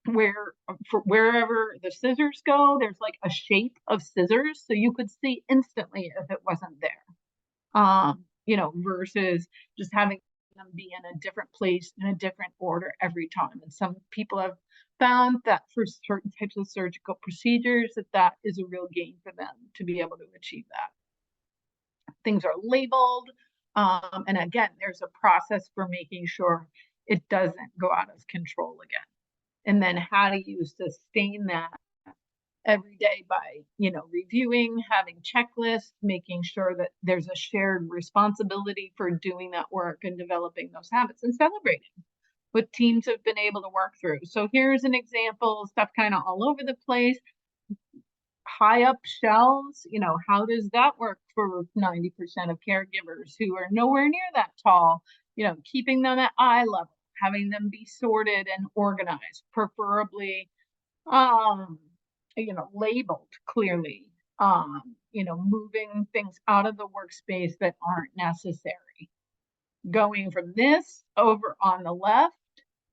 where for wherever the scissors go, there's like a shape of scissors, so you could see instantly if it wasn't there. Versus just having them be in a different place in a different order every time. And some people have found that for certain types of surgical procedures that is a real gain for them to be able to achieve that. Things are labeled, and again, there's a process for making sure it doesn't go out of control again. And then how do you sustain that every day by, reviewing, having checklists, making sure that there's a shared responsibility for doing that work and developing those habits, and celebrating what teams have been able to work through. So here's an example, stuff kind of all over the place. High up shelves, how does that work for 90% of caregivers who are nowhere near that tall? Keeping them at eye level, having them be sorted and organized, preferably labeled clearly, moving things out of the workspace that aren't necessary. Going from this over on the left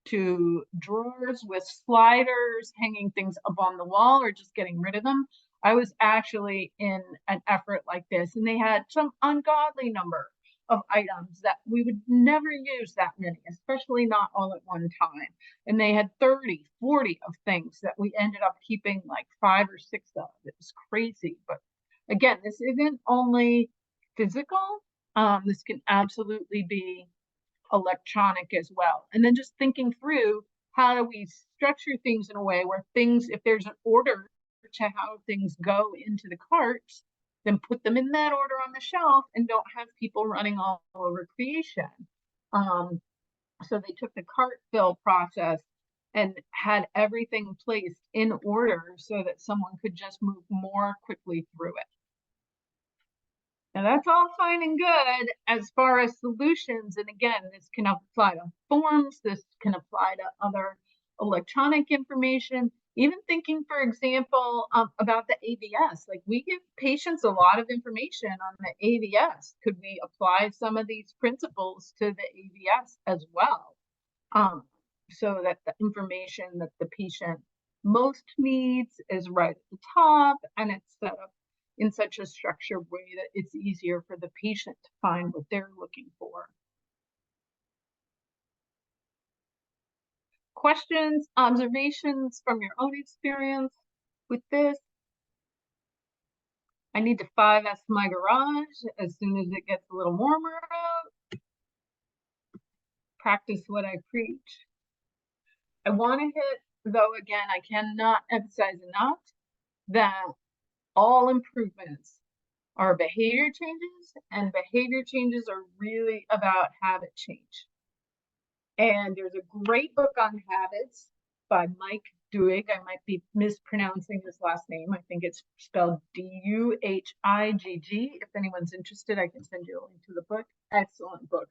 to drawers with sliders, hanging things up on the wall or just getting rid of them. I was actually in an effort like this, and they had some ungodly number of items that we would never use that many, especially not all at one time. And they had 30, 40 of things that we ended up keeping like 5 or 6 of. It was crazy. But again, this isn't only physical. This can absolutely be electronic as well. And then just thinking through, how do we structure things in a way where things, if there's an order to how things go into the carts, then put them in that order on the shelf and don't have people running all over creation. So they took the cart fill process and had everything placed in order so that someone could just move more quickly through it. Now that's all fine and good as far as solutions. And again, this can apply to forms, this can apply to other electronic information. Even thinking, for example, about the AVS, like we give patients a lot of information on the AVS. Could we apply some of these principles to the AVS as well? So that the information that the patient most needs is right at the top, and it's set up in such a structured way that it's easier for the patient to find what they're looking for. Questions, observations from your own experience with this? I need to 5S my garage as soon as it gets a little warmer out. Practice what I preach. I want to hit, though, again, I cannot emphasize enough that all improvements are behavior changes, and behavior changes are really about habit change. And there's a great book on habits by Mike Duhigg. I might be mispronouncing his last name. I think it's spelled Duhigg. If anyone's interested, I can send you a link to the book. Excellent book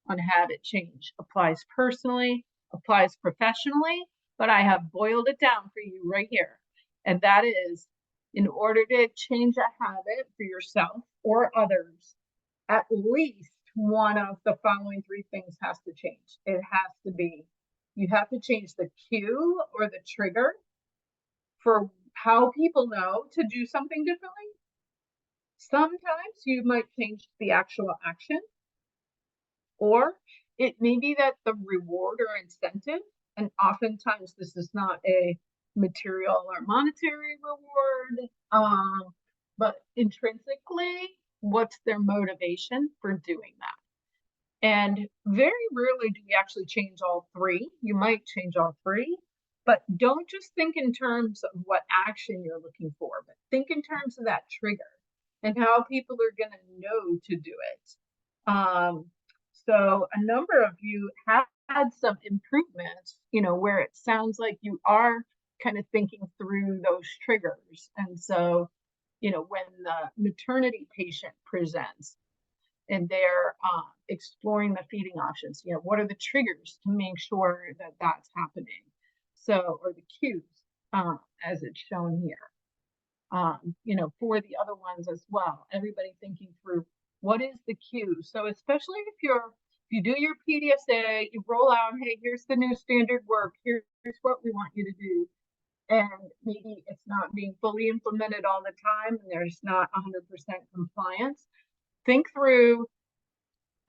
on habit change. Applies personally, applies professionally, but I have boiled it down for you right here. And that is, in order to change a habit for yourself or others, at least one of the following three things has to change. It has to be, you have to change the cue or the trigger for how people know to do something differently. Sometimes you might change the actual action, or it may be that the reward or incentive, and oftentimes this is not a material or monetary reward, but intrinsically, what's their motivation for doing that? And very rarely do we actually change all three. You might change all three, but don't just think in terms of what action you're looking for, but think in terms of that trigger and how people are going to know to do it. So a number of you have had some improvements, where it sounds like you are kind of thinking through those triggers. And so, when the maternity patient presents and they're exploring the feeding options, what are the triggers to make sure that that's happening? So, or the cues, as it's shown here. For the other ones as well, everybody thinking through what is the cue. So especially if you do your PDSA, you roll out, hey, here's the new standard work, here's what we want you to do. And maybe it's not being fully implemented all the time and there's not 100% compliance. Think through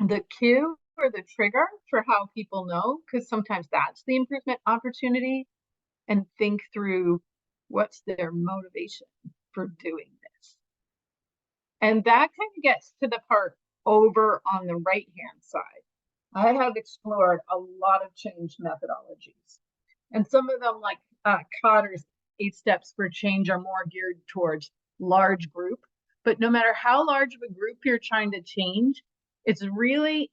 the cue or the trigger for how people know, because sometimes that's the improvement opportunity, and think through what's their motivation for doing this. And that kind of gets to the part over on the right hand side. I have explored a lot of change methodologies, and some of them, like Cotter's 8 steps for change, are more geared towards large group. But no matter how large of a group you're trying to change, it's really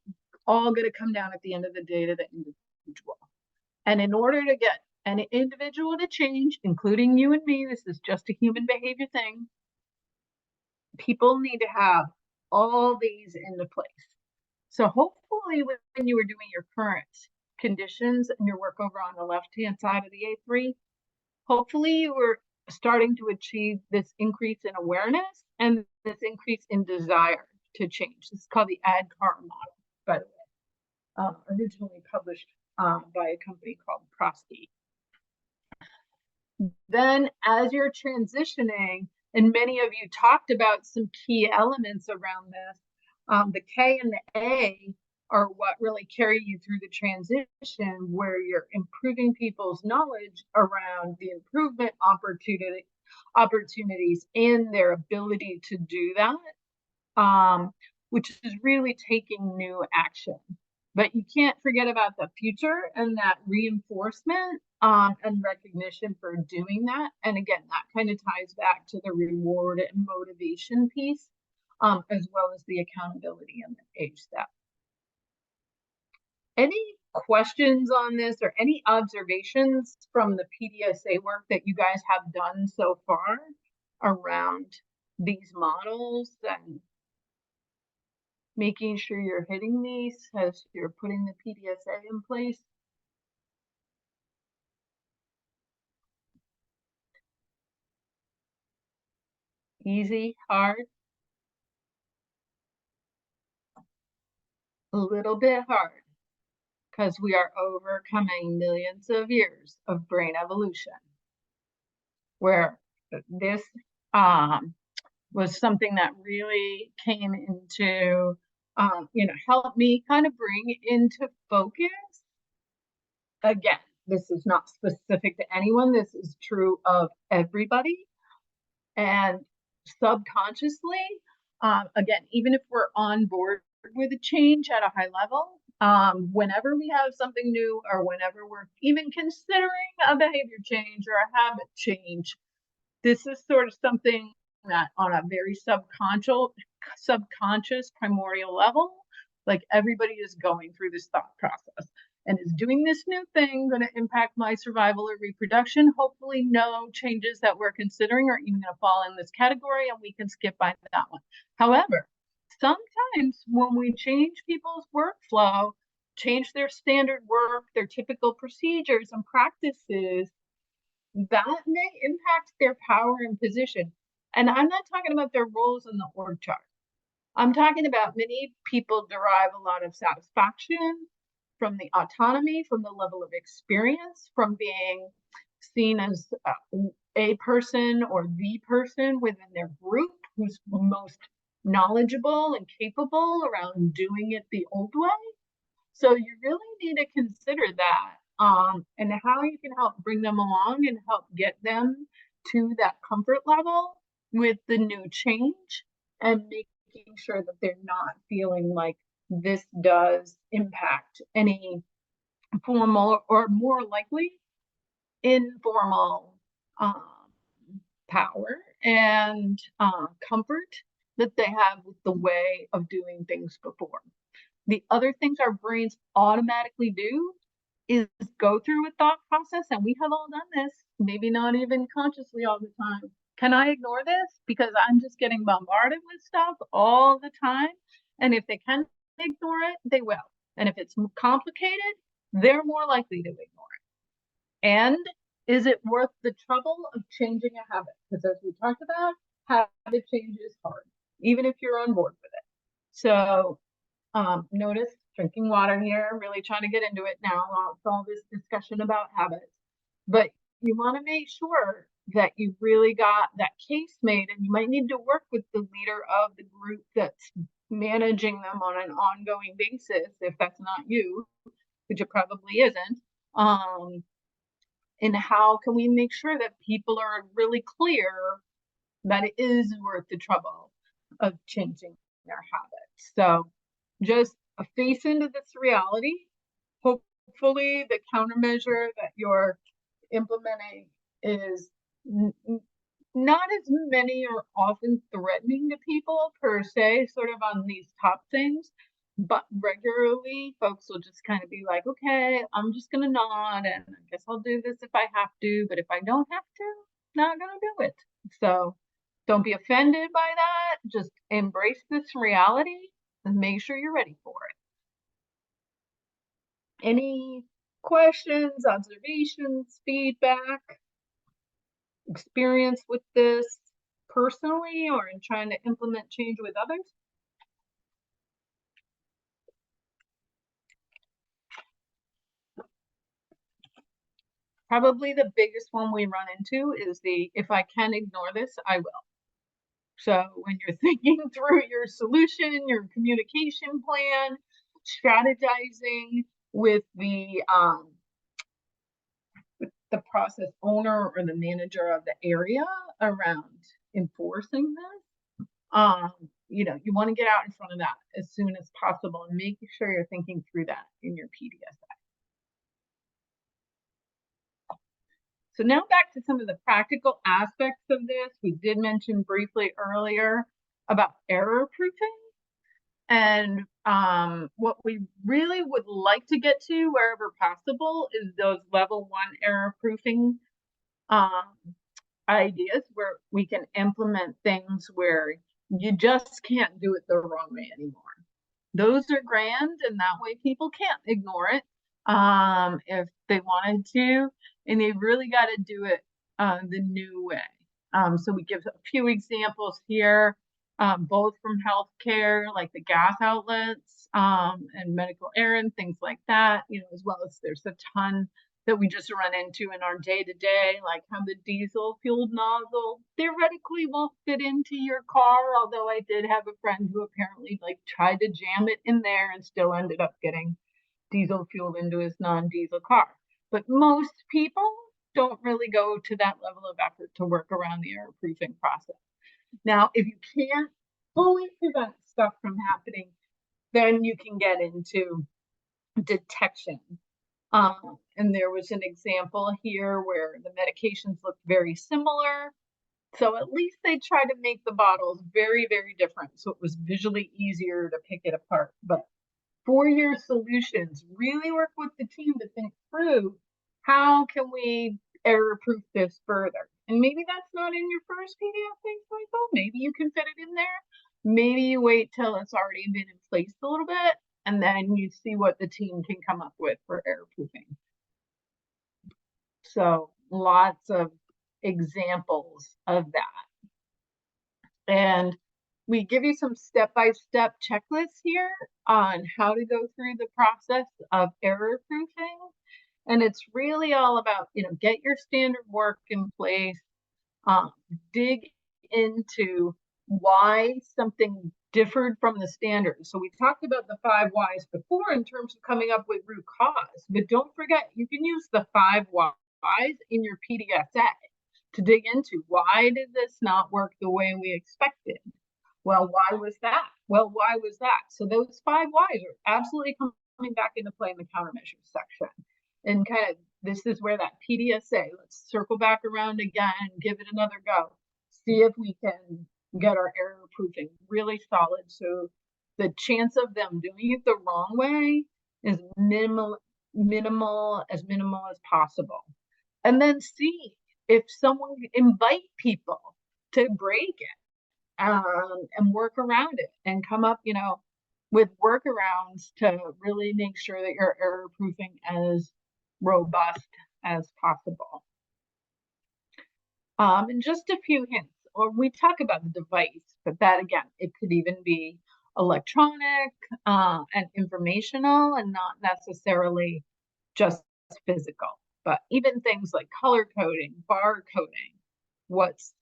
all going to come down at the end of the day to the individual. And in order to get an individual to change, including you and me, this is just a human behavior thing, people need to have all these into place. So hopefully when you were doing your current conditions and your work over on the left-hand side of the A3, hopefully you were starting to achieve this increase in awareness and this increase in desire to change. This is called the ADKAR model, by the way, originally published by a company called Prosky. Then as you're transitioning, and many of you talked about some key elements around this, the K and the A are what really carry you through the transition, where you're improving people's knowledge around the improvement opportunities and their ability to do that, which is really taking new action. But you can't forget about the future and that reinforcement and recognition for doing that. And again, that kind of ties back to the reward and motivation piece, as well as the accountability and the age step. Any questions on this or any observations from the PDSA work that you guys have done so far around these models and making sure you're hitting these as you're putting the PDSA in place? Easy, hard? A little bit hard, because we are overcoming millions of years of brain evolution, where this was something that really came into, help me kind of bring into focus. Again, this is not specific to anyone. This is true of everybody. And subconsciously, again, even if we're on board with a change at a high level, whenever we have something new or whenever we're even considering a behavior change or a habit change, this is sort of something that on a very subconscious primordial level, like everybody is going through this thought process. And is doing this new thing going to impact my survival or reproduction? Hopefully no changes that we're considering are even going to fall in this category, and we can skip by that one. However, sometimes when we change people's workflow, change their standard work, their typical procedures and practices, that may impact their power and position. And I'm not talking about their roles in the org chart. I'm talking about many people derive a lot of satisfaction from the autonomy, from the level of experience, from being seen as a person or the person within their group who's most knowledgeable and capable around doing it the old way. So you really need to consider that and how you can help bring them along and help get them to that comfort level with the new change, and making sure that they're not feeling like this does impact any formal or more likely informal power and comfort that they have with the way of doing things before. The other things our brains automatically do is go through a thought process, and we have all done this, maybe not even consciously all the time. Can I ignore this because I'm just getting bombarded with stuff all the time? And if they can ignore it, they will. And if it's complicated, they're more likely to ignore it. And is it worth the trouble of changing a habit? Because as we talked about, habit change is hard, even if you're on board with it. So notice drinking water here, really trying to get into it now. It's all this discussion about habits, but you want to make sure that you really got that case made, and you might need to work with the leader of the group that's managing them on an ongoing basis, if that's not you, which it probably isn't. And how can we make sure that people are really clear that it is worth the trouble of changing their habits? So just a face into this reality. Hopefully the countermeasure that you're implementing is not as many or often threatening to people per se, sort of on these top things, but regularly folks will just kind of be like, okay, I'm just gonna nod, and I guess I'll do this if I have to, but if I don't have to, not gonna do it. So don't be offended by that. Just embrace this reality and make sure you're ready for it. Any questions, observations, feedback, experience with this personally or in trying to implement change with others? Probably the biggest one we run into is if I can ignore this, I will. So when you're thinking through your solution, your communication plan, strategizing with the process owner or the manager of the area around enforcing this, you know, you want to get out in front of that as soon as possible and make sure you're thinking through that in your PDSA. So now back to some of the practical aspects of this. We did mention briefly earlier about error proofing. And what we really would like to get to wherever possible is those level 1 error proofing ideas where we can implement things where you just can't do it the wrong way anymore. Those are grand, and that way people can't ignore it if they wanted to, and they really got to do it the new way. So we give a few examples here, both from healthcare, like the gas outlets and medical errand, things like that, you know, as well as there's a ton that we just run into in our day-to-day, like how the diesel fueled nozzle theoretically won't fit into your car, although I did have a friend who apparently like tried to jam it in there and still ended up getting diesel fuel into his non-diesel car. But most people don't really go to that level of effort to work around the error proofing process. Now, if you can't fully prevent stuff from happening, then you can get into detection. And there was an example here where the medications looked very similar. So at least they tried to make the bottles very, very different. So it was visually easier to pick it apart. But for your solutions. Really work with the team to think through how can we error-proof this further. And maybe that's not in your first PDF thing cycle. Maybe you can fit it in there. Maybe you wait till it's already been in place a little bit, and then you see what the team can come up with for error-proofing. So lots of examples of that. And we give you some step-by-step checklists here on how to go through the process of error-proofing. And it's really all about, get your standard work in place, dig into why something differed from the standard. So we talked about the 5 whys before in terms of coming up with root cause, but don't forget, you can use the 5 whys in your PDSA to dig into why did this not work the way we expected? Well, why was that? Well, why was that? So those 5 whys are absolutely coming back into play in the countermeasures section. And kind of, this is where that PDSA, let's circle back around again and give it another go. See if we can get our error proofing really solid. So the chance of them doing it the wrong way is minimal as possible. And then see if someone invite people to break it and work around it and come up, with workarounds to really make sure that you're error proofing as robust as possible. And just a few hints, or we talk about the device, but that again, it could even be electronic and informational and not necessarily just physical, but even things like color coding, bar coding, what's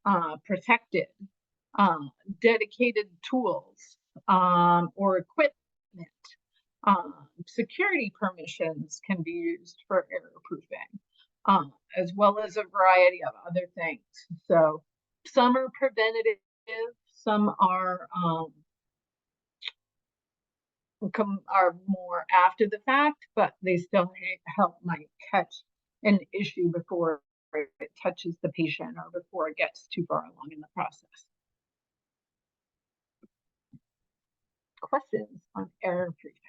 protected, dedicated tools or equipment. Security permissions can be used for error proofing, as well as a variety of other things. So some are preventative, some are more after the fact, but they still might catch an issue before it touches the patient or before it gets too far along in the process. Questions on error proofing?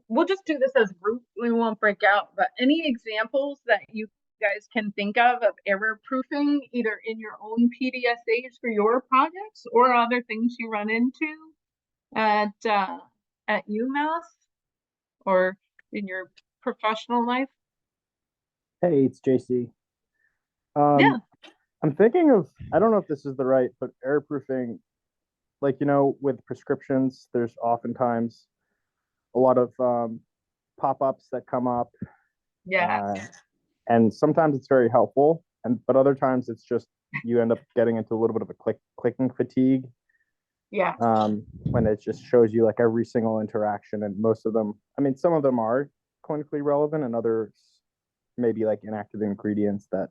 We'll just do this as a group. We won't break out, but any examples that you guys can think of error proofing, either in your own PDSAs for your projects or other things you run into at UMass or in your professional life? Hey, it's JC. Yeah. I'm thinking of, I don't know if this is the right, but error proofing, like, with prescriptions, there's oftentimes a lot of pop-ups that come up. Yeah. And sometimes it's very helpful, but other times it's just, you end up getting into a little bit of a clicking fatigue. Yeah. When it just shows you like every single interaction, and most of them, I mean, some of them are clinically relevant and others maybe like inactive ingredients that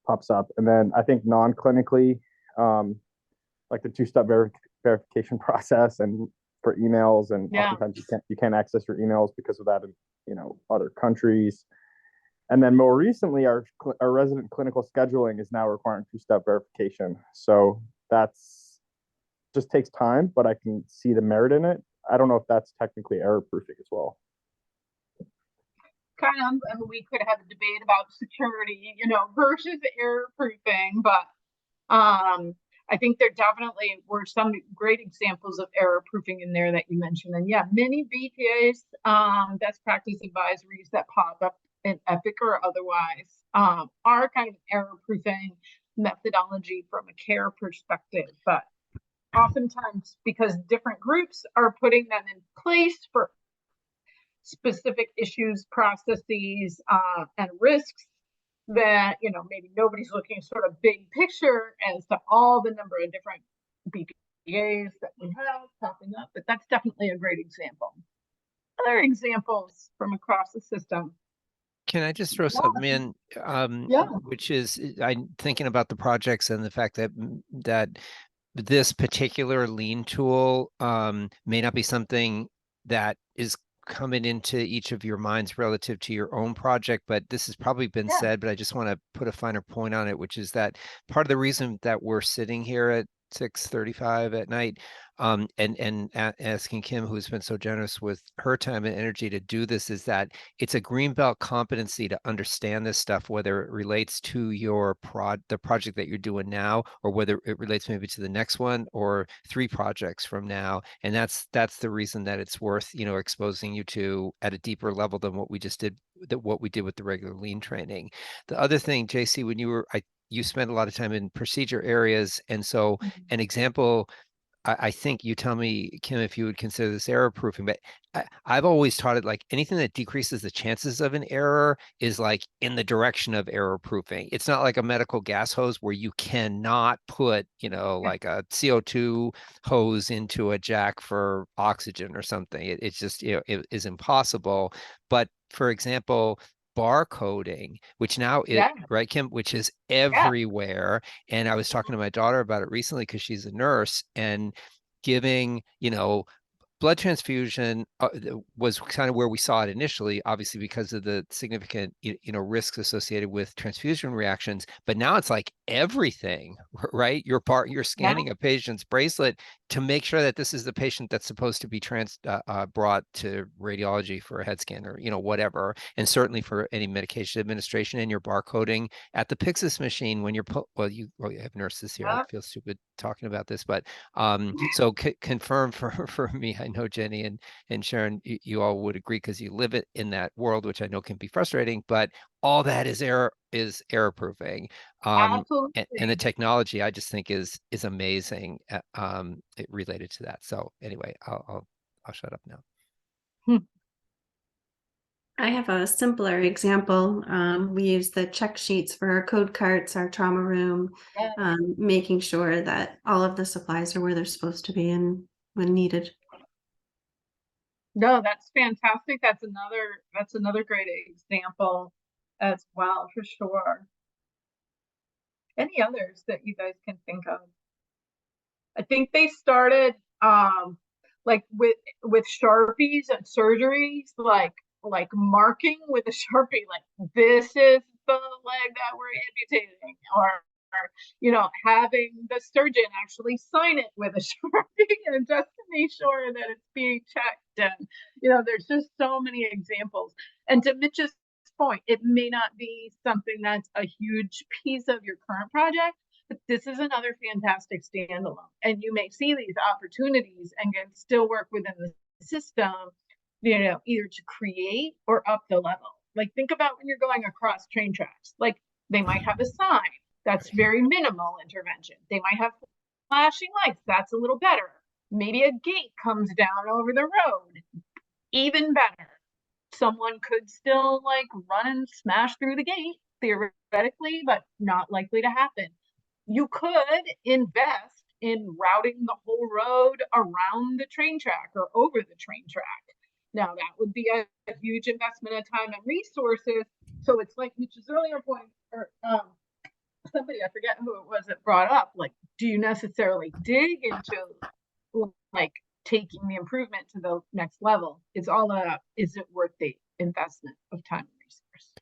pops up. And then I think non-clinically, like the 2-step verification process and for emails, and oftentimes you can't access your emails because of that in other countries. And then more recently, our resident clinical scheduling is now requiring 2-step verification. So that's just takes time, but I can see the merit in it. I don't know if that's technically error proofing as well. Kind of, I mean, we could have a debate about security, versus error proofing, but I think there definitely were some great examples of error proofing in there that you mentioned. And yeah, many BPAs, best practice advisories that pop up in EPIC or otherwise, are kind of error proofing methodology from a care perspective. But oftentimes, because different groups are putting them in place for specific issues, processes, and risks, that maybe nobody's looking sort of big picture as to all the number of different BPAs that we have popping up, but that's definitely a great example. Other examples from across the system. Can I just throw something in? Which is, I'm thinking about the projects and the fact that this particular lean tool may not be something that is coming into each of your minds relative to your own project, but this has probably been Yeah. said, but I just want to put a finer point on it, which is that part of the reason that we're sitting here at 6:35 at night, and asking Kim, who's been so generous with her time and energy to do this, is that it's a greenbelt competency to understand this stuff, whether it relates to the project that you're doing now, or whether it relates maybe to the next one or 3 projects from now. And that's the reason that it's worth, exposing you to at a deeper level than what we just did, what we did with the regular lean training. The other thing, JC, when you spent a lot of time in procedure areas, and so an example, I think you tell me, Kim, if you would consider this error proofing, but I've always taught it like anything that decreases the chances of an error is like in the direction of error proofing. It's not like a medical gas hose where you cannot put, like a CO2 hose into a jack for oxygen or something. It's just, it is impossible. But for example, barcoding, which now is, Yeah. right, Kim, which is Yeah. everywhere. And I was talking to my daughter about it recently because she's a nurse, and giving, blood transfusion was kind of where we saw it initially, obviously because of the significant, risks associated with transfusion reactions. But now it's like everything, right? You're scanning a patient's bracelet to make sure that this is the patient that's supposed to be brought to radiology for a head scan or, whatever. And certainly for any medication administration, and you're barcoding at the Pyxis machine when you have nurses here. I feel stupid talking about this, but so confirm for me. I know Jenny and Sharon, you all would agree because you live it in that world, which I know can be frustrating, but all that is error proofing. Absolutely. And the technology I just think is amazing, related to that. So anyway, I'll shut up now. I have a simpler example. We use the check sheets for our code carts, our trauma room, making sure that all of the supplies are where they're supposed to be and when needed. No, that's fantastic. That's another great example as well, for sure. Any others that you guys can think of? I think they started like with Sharpies at surgeries, like marking with a Sharpie, like this is the leg that we're amputating, or having the surgeon actually sign it with a Sharpie and just to make sure that it's being checked. And there's just so many examples. And to Mitch's point, it may not be something that's a huge piece of your current project, but this is another fantastic standalone. And you may see these opportunities and can still work within the system, either to create or up the level. Like, think about when you're going across train tracks. Like, they might have a sign. That's very minimal intervention. They might have flashing lights. That's a little better. Maybe a gate comes down over the road. Even better. Someone could still like run and smash through the gate, theoretically, but not likely to happen. You could invest in routing the whole road around the train track or over the train track. Now, that would be a huge investment of time and resources. So it's like Mitch's earlier point, or somebody, I forget who it was that brought up, like, do you necessarily dig into like taking the improvement to the next level? It's all is it worth the investment of time and resource?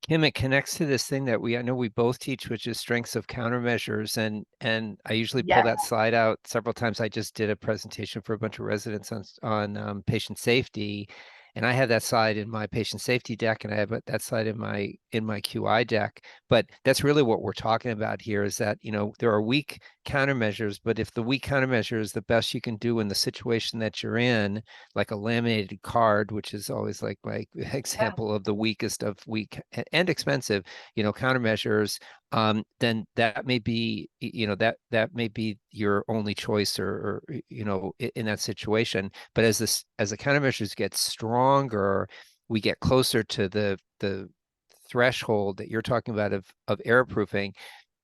Kim, it connects to this thing that I know we both teach, which is strengths of countermeasures. And I usually pull that slide out several times. I just did a presentation for a bunch of residents on patient safety. And I have that slide in my patient safety deck, and I have that slide in my QI deck. But that's really what we're talking about here, is that, there are weak countermeasures, but if the weak countermeasure is the best you can do in the situation that you're in, like a laminated card, which is always like my example of the weakest of weak and expensive, countermeasures, then that may be, that may be your only choice, or in that situation. But as the countermeasures get stronger, we get closer to the threshold that you're talking about of error proofing.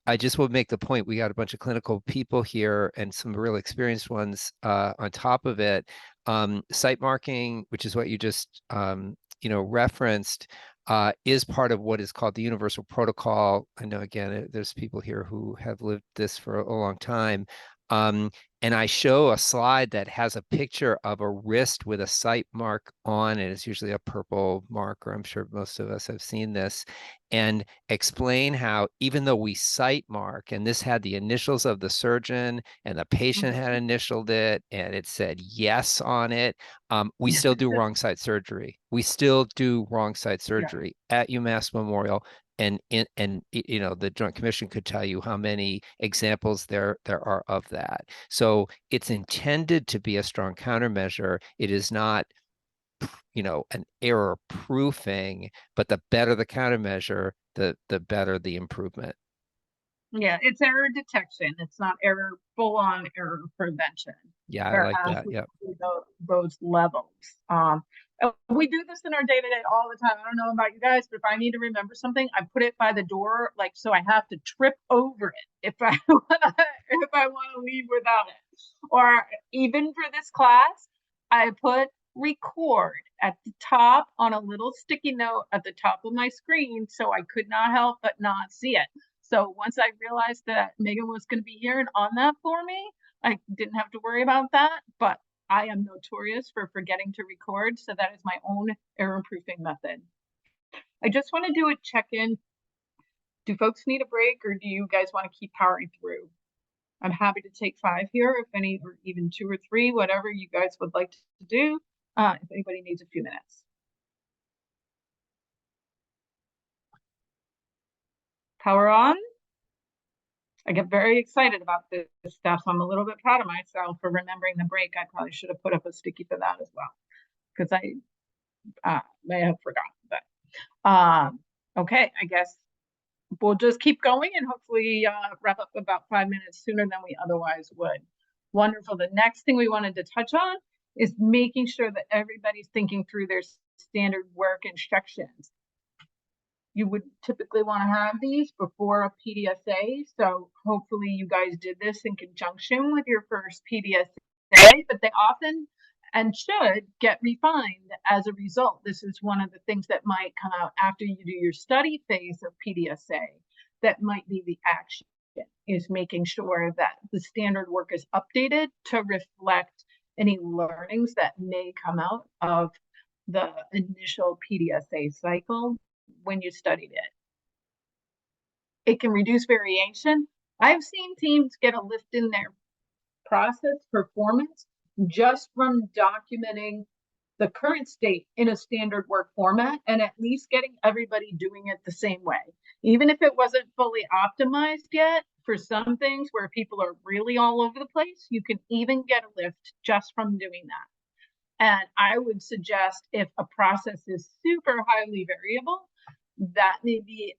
I just will make the point, we got a bunch of clinical people here and some real experienced ones on top of it. Site marking, which is what you just referenced, is part of what is called the universal protocol. I know, again, there's people here who have lived this for a long time. And I show a slide that has a picture of a wrist with a sight mark on it. It's usually a purple marker. I'm sure most of us have seen this, and explain how even though we sight mark, and this had the initials of the surgeon and the patient had initialed it and it said yes on it, we still do wrong side surgery. We still do wrong side surgery at UMass Memorial. And you know, the Joint Commission could tell you how many examples there are of that. So it's intended to be a strong countermeasure. It is not, you know, an error proofing, but the better the countermeasure, the better the improvement. Yeah, it's error detection. It's not error, full-on error prevention. Yeah, I There like has that. to Yeah. be those levels. And we do this in our day-to-day all the time. I don't know about you guys, but if I need to remember something, I put it by the door, like, so I have to trip over it if I want to leave without it. Or even for this class, I put record at the top on a little sticky note at the top of my screen, so I could not help but not see it. So once I realized that Megan was going to be here and on that for me, I didn't have to worry about that. But I am notorious for forgetting to record, so that is my own error proofing method. I just want to do a check-in. Do folks need a break, or do you guys want to keep powering through? I'm happy to take 5 here, if any, or even 2 or 3, whatever you guys would like to do. If anybody needs a few minutes. Power on. I get very excited about this stuff. So I'm a little bit proud of myself for remembering the break. I probably should have put up a sticky for that as well, because I may have forgotten. But okay, I guess we'll just keep going and hopefully wrap up about 5 minutes sooner than we otherwise would. Wonderful. The next thing we wanted to touch on is making sure that everybody's thinking through their standard work instructions. You would typically want to have these before a PDSA. So hopefully you guys did this in conjunction with your first PDSA, but they often and should get refined as a result. This is one of the things that might come out after you do your study phase of PDSA. That might be the action, is making sure that the standard work is updated to reflect any learnings that may come out of the initial PDSA cycle when you studied it. It can reduce variation. I've seen teams get a lift in their process performance just from documenting the current state in a standard work format and at least getting everybody doing it the same way. Even if it wasn't fully optimized yet, for some things where people are really all over the place, you can even get a lift just from doing that. And I would suggest, if a process is super highly variable, that may be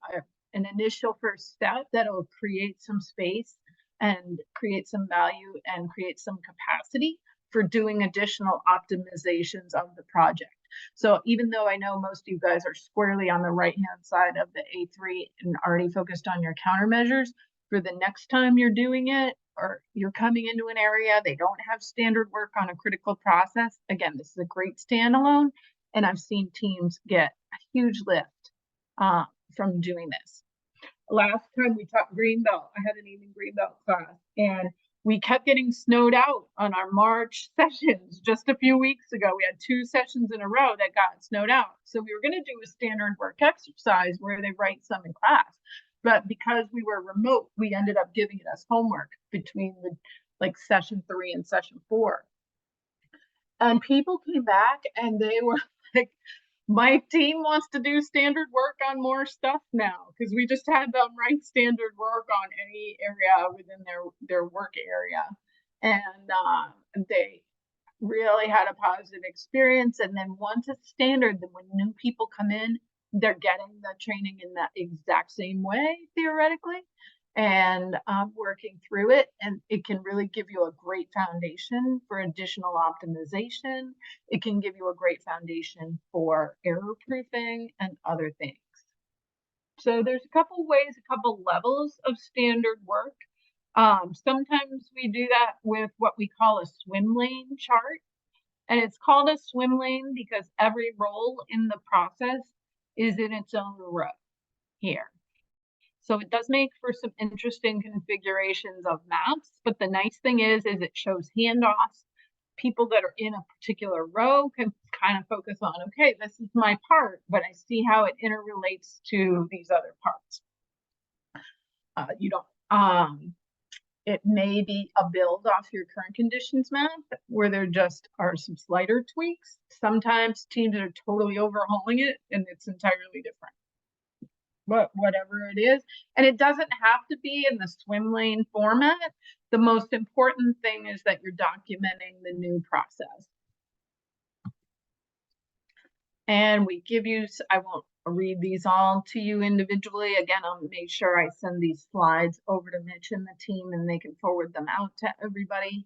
an initial first step that'll create some space and create some value and create some capacity for doing additional optimizations of the project. So even though I know most of you guys are squarely on the right-hand side of the A3 and already focused on your countermeasures, for the next time you're doing it, or you're coming into an area, they don't have standard work on a critical process. Again, this is a great standalone, and I've seen teams get a huge lift from doing this. Last time we taught Greenbelt, I had an evening Greenbelt class, and we kept getting snowed out on our March sessions. Just a few weeks ago, we had 2 sessions in a row that got snowed out. So we were going to do a standard work exercise where they write some in class. But because we were remote, we ended up giving it as homework between the session 3 and session 4. And people came back and they were like, my team wants to do standard work on more stuff now, because we just had them write standard work on any area within their work area. And they really had a positive experience. And then once it's standard, then when new people come in, they're getting the training in that exact same way, theoretically, and working through it. And it can really give you a great foundation for additional optimization. It can give you a great foundation for error proofing and other things. So there's a couple ways, a couple levels of standard work. Sometimes we do that with what we call a swim lane chart. And it's called a swim lane because every role in the process is in its own row here. So it does make for some interesting configurations of maps, but the nice thing is it shows handoffs. People that are in a particular row can kind of focus on, okay, this is my part, but I see how it interrelates to these other parts. It may be a build off your current conditions map where there just are some slighter tweaks. Sometimes teams are totally overhauling it and it's entirely different. But whatever it is, and it doesn't have to be in the swim lane format. The most important thing is that you're documenting the new process. And we give you, I won't read these all to you individually. Again, I'll make sure I send these slides over to Mitch and the team and they can forward them out to everybody.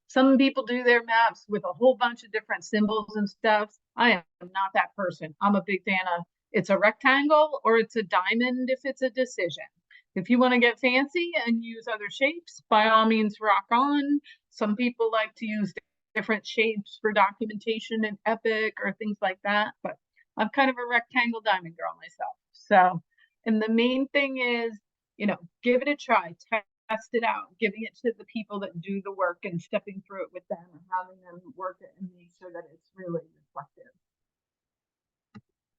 Some people do their maps with a whole bunch of different symbols and stuff. I am not that person. I'm a big fan of it's a rectangle or it's a diamond if it's a decision. If you want to get fancy and use other shapes, by all means, rock on. Some people like to use different shapes for documentation in Epic or things like that, but I'm kind of a rectangle diamond girl myself. So, and the main thing is, give it a try, test it out, giving it to the people that do the work and stepping through it with them and having them work it and make sure that it's really reflective.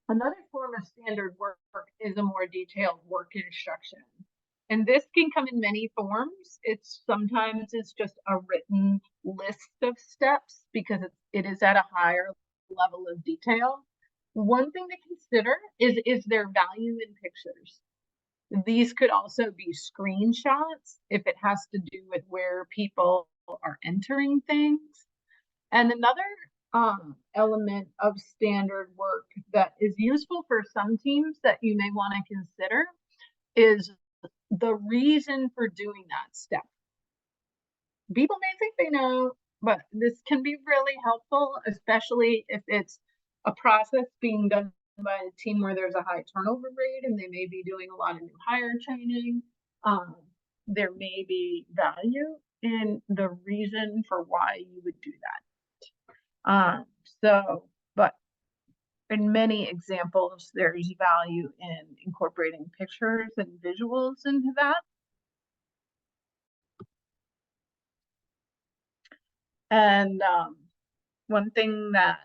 Another form of standard work is a more detailed work instruction. And this can come in many forms. Sometimes it's just a written list of steps because it is at a higher level of detail. One thing to consider is there value in pictures? These could also be screenshots if it has to do with where people are entering things. And another element of standard work that is useful for some teams that you may want to consider is the reason for doing that step. People may think they know, but this can be really helpful, especially if it's a process being done by a team where there's a high turnover rate and they may be doing a lot of new hire training. There may be value in the reason for why you would do that. But in many examples, there's value in incorporating pictures and visuals into that. And one thing that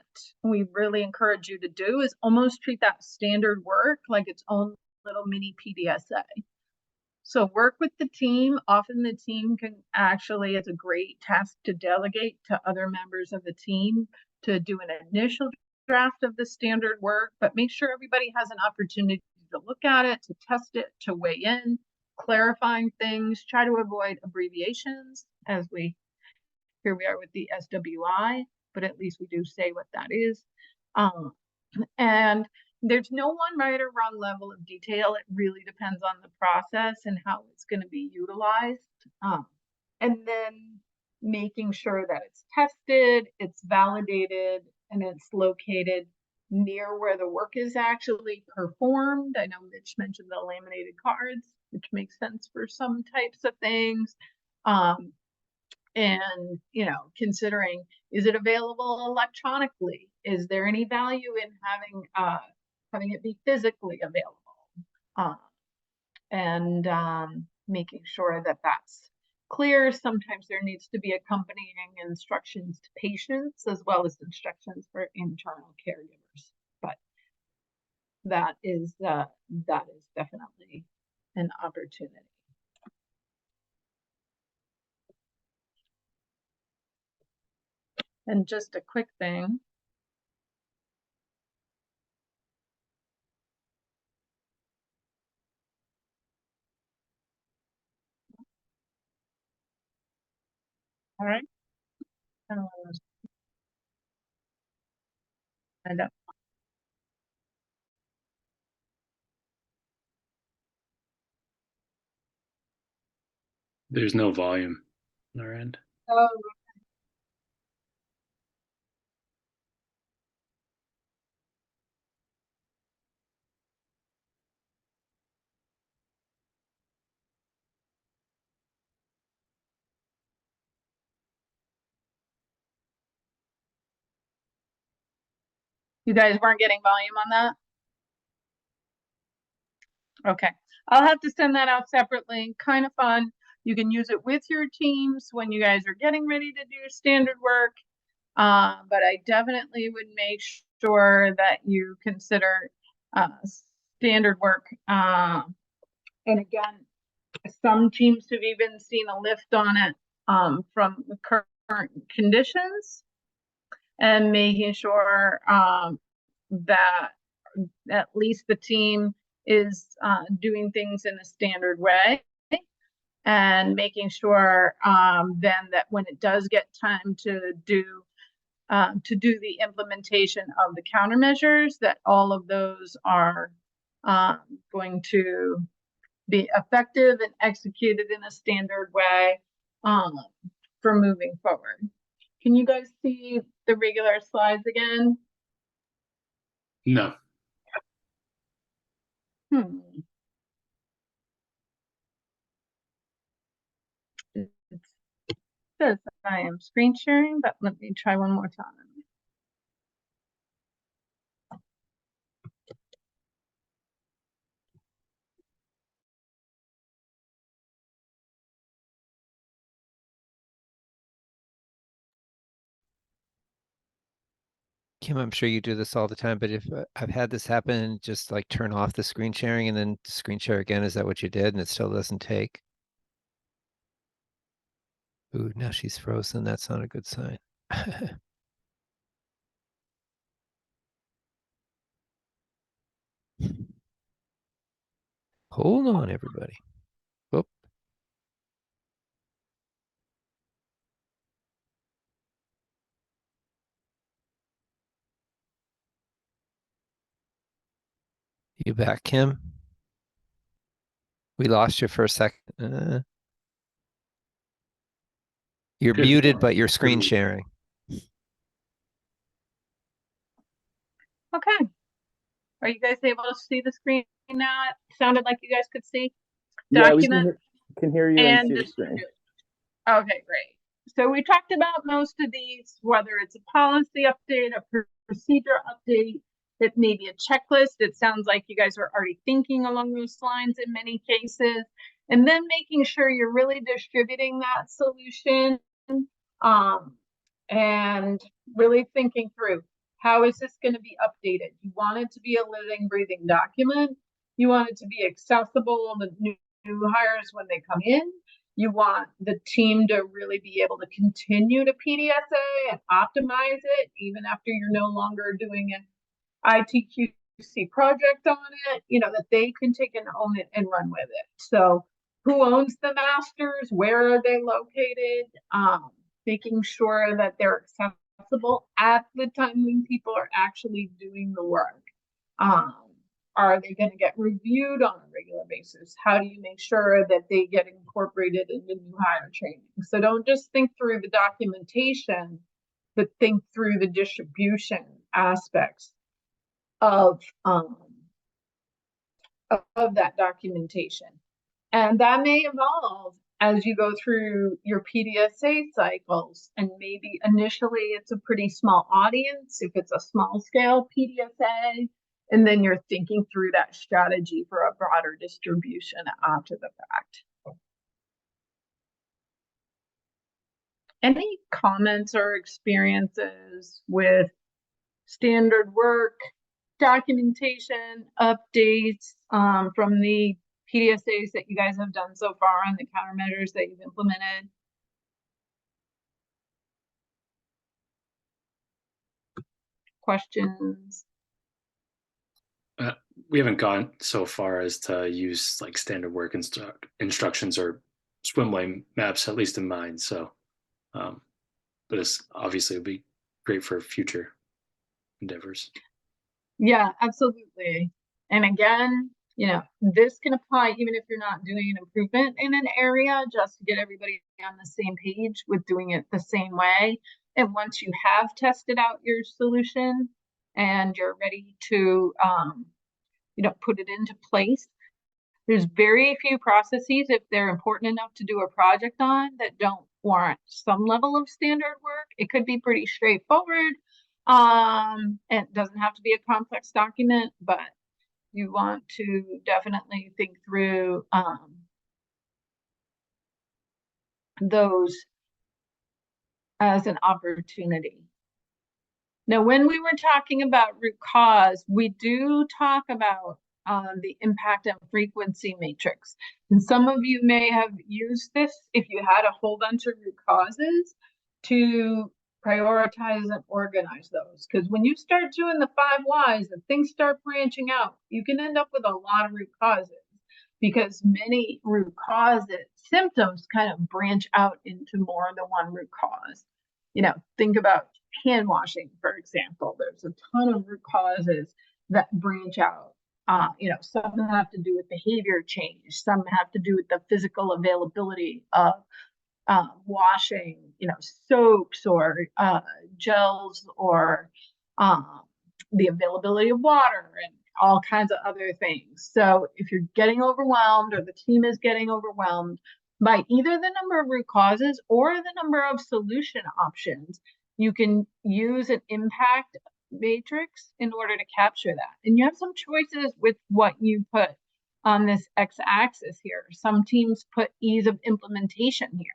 we really encourage you to do is almost treat that standard work like its own little mini PDSA. So work with the team. Often the team can actually, it's a great task to delegate to other members of the team to do an initial draft of the standard work, but make sure everybody has an opportunity to look at it, to test it, to weigh in, clarifying things, try to avoid abbreviations as here we are with the SWI, but at least we do say what that is. And there's no one right or wrong level of detail. It really depends on the process and how it's going to be utilized. And then making sure that it's tested, it's validated, and it's located near where the work is actually performed. I know Mitch mentioned the laminated cards, which makes sense for some types of things. And considering, is it available electronically? Is there any value in having it be physically available? And making sure that that's clear. Sometimes there needs to be accompanying instructions to patients as well as instructions for internal caregivers. But that is definitely an opportunity. And just a quick thing. All right. I don't. There's no volume on our end. Oh, you guys weren't getting volume on that? Okay. I'll have to send that out separately. Kind of fun. You can use it with your teams when you guys are getting ready to do standard work. But I definitely would make sure that you consider standard work. And again, some teams have even seen a lift on it from the current conditions, and making sure that at least the team is doing things in a standard way, and making sure then that when it does get time to do the implementation of the countermeasures, that all of those are going to be effective and executed in a standard way for moving forward. Can you guys see the regular slides again? No. It says I am screen sharing, but let me try one more time. Kim, I'm sure you do this all the time, but if I've had this happen, just like turn off the screen sharing and then screen share again. Is that what you did? And it still doesn't take? Ooh, now she's frozen. That's not a good sign. Hold on, everybody. Whoop. You back, Kim? We lost you for a second. You're Good muted, one. but you're screen Good. sharing. Okay. Are you guys able to see the screen now? It sounded like you guys could see. Yeah, we Document can hear you and and see the screen. distribute. Okay, great. So we talked about most of these, whether it's a policy update, a procedure update, it may be a checklist. It sounds like you guys are already thinking along those lines in many cases. And then making sure you're really distributing that solution and really thinking through, how is this going to be updated? You want it to be a living, breathing document. You want it to be accessible to new hires when they come in. You want the team to really be able to continue to PDSA and optimize it even after you're no longer doing an ITQC project on it, that they can take and own it and run with it. So who owns the masters? Where are they located? Making sure that they're accessible at the time when people are actually doing the work. Are they going to get reviewed on a regular basis? How do you make sure that they get incorporated into new hire training? So don't just think through the documentation, but think through the distribution aspects of that documentation. And that may evolve as you go through your PDSA cycles. And maybe initially it's a pretty small audience if it's a small scale PDSA. And then you're thinking through that strategy for a broader distribution after the fact. Any comments or experiences with standard work, documentation, updates from the PDSAs that you guys have done so far and the countermeasures that you've implemented? Questions? We haven't gone so far as to use like standard work instructions or swim lane maps, at least in mind. So, but this obviously would be great for future endeavors. Yeah, absolutely. And again, this can apply even if you're not doing an improvement in an area, just to get everybody on the same page with doing it the same way. And once you have tested out your solution and you're ready to, put it into place, there's very few processes, if they're important enough to do a project on, that don't warrant some level of standard work. It could be pretty straightforward. And it doesn't have to be a complex document, but you want to definitely think through those as an opportunity. Now, when we were talking about root cause, we do talk about the impact and frequency matrix. And some of you may have used this if you had a whole bunch of root causes to prioritize and organize those. Because when you start doing the 5 whys and things start branching out, you can end up with a lot of root causes because many root causes symptoms kind of branch out into more than one root cause. You know, think about hand washing, for example. There's a ton of root causes that branch out. You know, some have to do with behavior change. Some have to do with the physical availability of washing, you know, soaps or gels, or the availability of water and all kinds of other things. So if you're getting overwhelmed or the team is getting overwhelmed by either the number of root causes or the number of solution options, you can use an impact matrix in order to capture that. And you have some choices with what you put on this x-axis here. Some teams put ease of implementation here.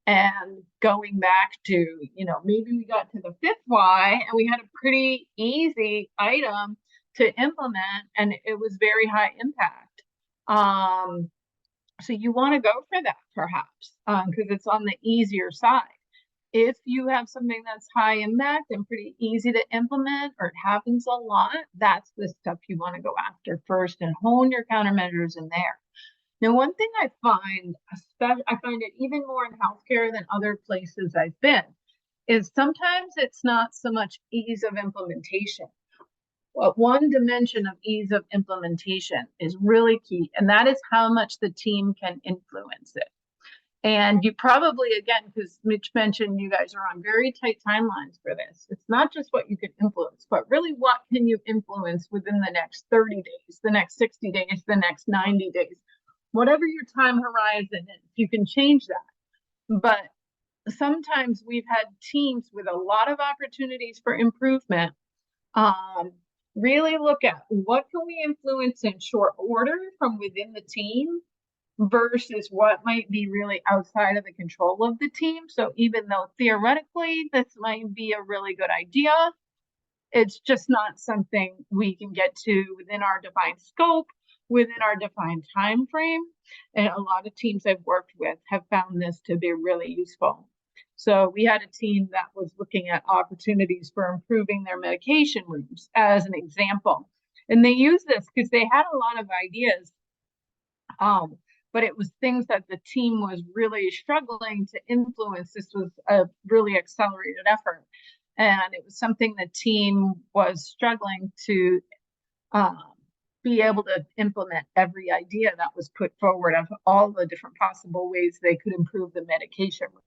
And going back to, you know, maybe we got to the 5th why and we had a pretty easy item to implement and it was very high impact. So you want to go for that perhaps because it's on the easier side. If you have something that's high impact and pretty easy to implement, or it happens a lot, that's the stuff you want to go after first and hone your countermeasures in there. Now, one thing I find it even more in healthcare than other places I've been, is sometimes it's not so much ease of implementation. Well, one dimension of ease of implementation is really key, and that is how much the team can influence it. And you probably, again, because Mitch mentioned you guys are on very tight timelines for this. It's not just what you can influence, but really what can you influence within the next 30 days, the next 60 days, the next 90 days, whatever your time horizon is, you can change that. But sometimes we've had teams with a lot of opportunities for improvement really look at what can we influence in short order from within the team versus what might be really outside of the control of the team. So even though theoretically this might be a really good idea, it's just not something we can get to within our defined scope, within our defined time frame. And a lot of teams I've worked with have found this to be really useful. So we had a team that was looking at opportunities for improving their medication rooms as an example. And they used this because they had a lot of ideas, but it was things that the team was really struggling to influence. This was a really accelerated effort. And it was something the team was struggling to be able to implement every idea that was put forward of all the different possible ways they could improve the medication room.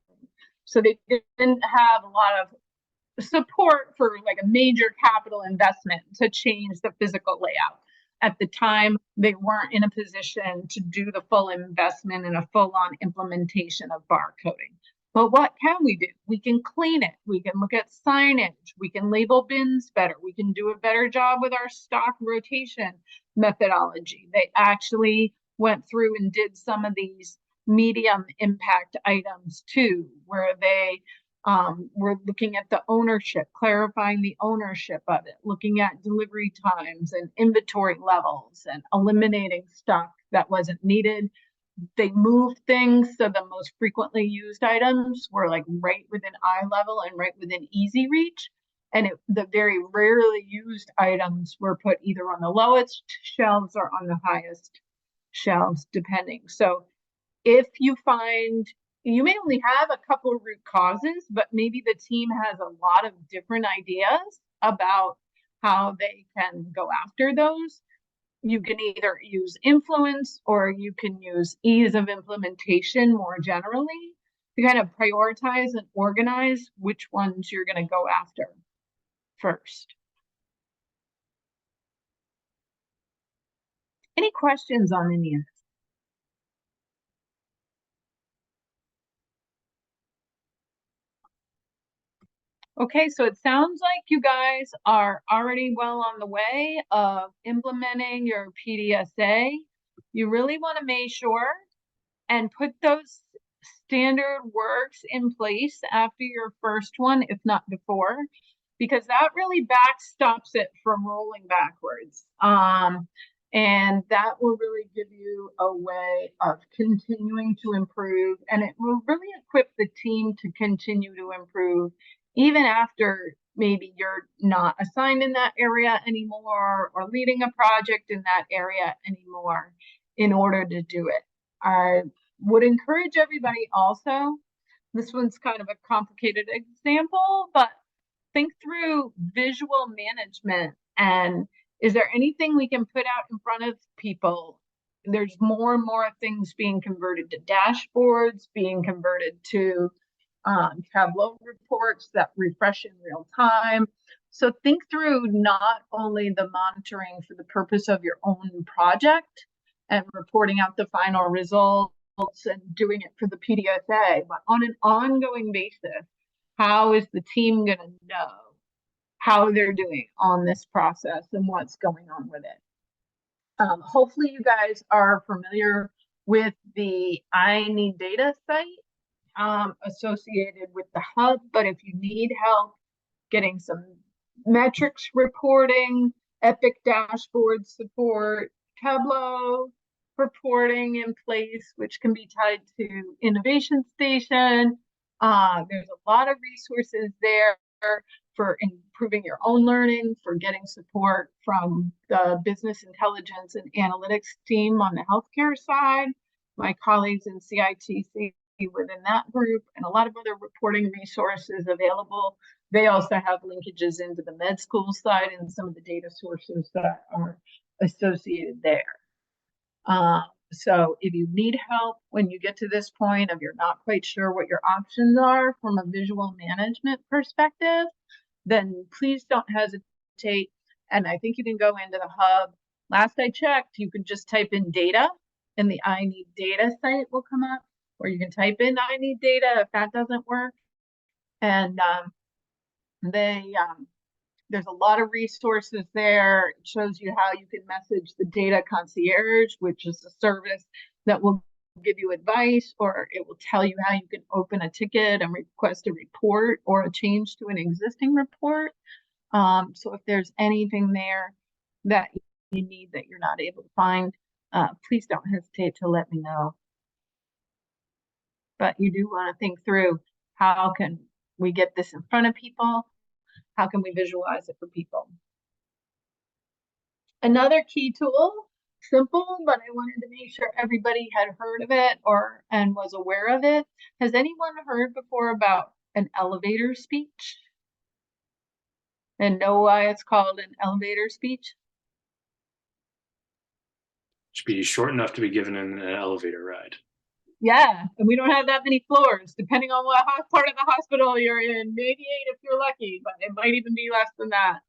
So they didn't have a lot of support for like a major capital investment to change the physical layout. At the time, they weren't in a position to do the full investment and a full-on implementation of barcoding. But what can we do? We can clean it. We can look at signage. We can label bins better. We can do a better job with our stock rotation methodology. They actually went through and did some of these medium impact items too, where they were looking at the ownership, clarifying the ownership of it, looking at delivery times and inventory levels and eliminating stock that wasn't needed. They moved things so the most frequently used items were like right within eye level and right within easy reach. And the very rarely used items were put either on the lowest shelves or on the highest shelves, depending. So if you find you may only have a couple of root causes, but maybe the team has a lot of different ideas about how they can go after those, you can either use influence or you can use ease of implementation more generally to kind of prioritize and organize which ones you're going to go after first. Any questions on any of this? Okay, so it sounds like you guys are already well on the way of implementing your PDSA. You really want to make sure and put those standard works in place after your first one, if not before, because that really backstops it from rolling backwards. And that will really give you a way of continuing to improve, and it will really equip the team to continue to improve even after maybe you're not assigned in that area anymore or leading a project in that area anymore in order to do it. I would encourage everybody also, this one's kind of a complicated example, but think through visual management and is there anything we can put out in front of people? There's more and more things being converted to dashboards, being converted to Tableau reports that refresh in real time. So think through not only the monitoring for the purpose of your own project and reporting out the final results and doing it for the PDSA, but on an ongoing basis, how is the team going to know how they're doing on this process and what's going on with it? Hopefully you guys are familiar with the I Need Data site associated with the hub, but if you need help getting some metrics reporting, Epic dashboard support, Tableau reporting in place, which can be tied to Innovation Station. There's a lot of resources there for improving your own learning, for getting support from the business intelligence and analytics team on the healthcare side, my colleagues in CITC within that group, and a lot of other reporting resources available. They also have linkages into the med school side and some of the data sources that are associated there. So if you need help when you get to this point of you're not quite sure what your options are from a visual management perspective, then please don't hesitate. And I think you can go into the hub. Last I checked, you could just type in data and the I Need Data site will come up, or you can type in I Need Data if that doesn't work. And there's a lot of resources there. It shows you how you can message the data concierge, which is a service that will give you advice, or it will tell you how you can open a ticket and request a report or a change to an existing report. So if there's anything there that you need that you're not able to find, please don't hesitate to let me know. But you do want to think through how can we get this in front of people? How can we visualize it for people? Another key tool, simple, but I wanted to make sure everybody had heard of it and was aware of it. Has anyone heard before about an elevator speech? And know why it's called an elevator speech? Should be short enough to be given in an elevator ride. Yeah, and we don't have that many floors, depending on what part of the hospital you're in. Maybe 8 if you're lucky, but it might even be less than that.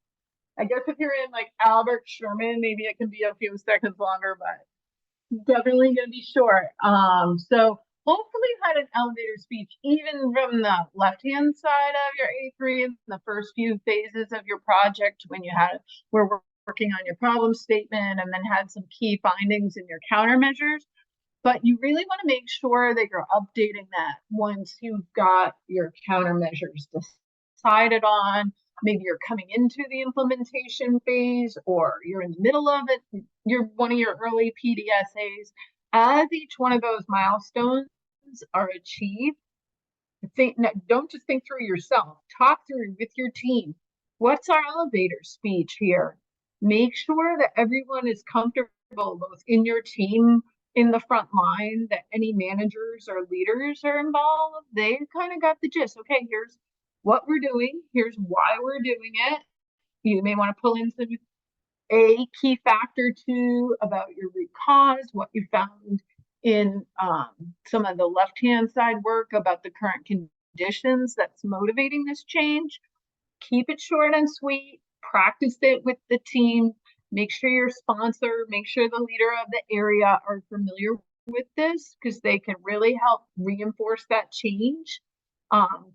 I guess if you're in like Albert Sherman, maybe it can be a few seconds longer, but definitely going to be short. So hopefully you had an elevator speech even from the left-hand side of your A3 in the first few phases of your project when you were working on your problem statement and then had some key findings in your countermeasures. But you really want to make sure that you're updating that once you've got your countermeasures decided on. Maybe you're coming into the implementation phase or you're in the middle of it. You're one of your early PDSAs. As each one of those milestones are achieved, don't just think through yourself. Talk through with your team. What's our elevator speech here? Make sure that everyone is comfortable both in your team, in the front line, that any managers or leaders are involved. They kind of got the gist. Okay, here's what we're doing. Here's why we're doing it. You may want to pull in a key factor too about your root cause, what you found in some of the left-hand side work about the current conditions that's motivating this change. Keep it short and sweet. Practice it with the team. Make sure your sponsor, make sure the leader of the area are familiar with this because they can really help reinforce that change.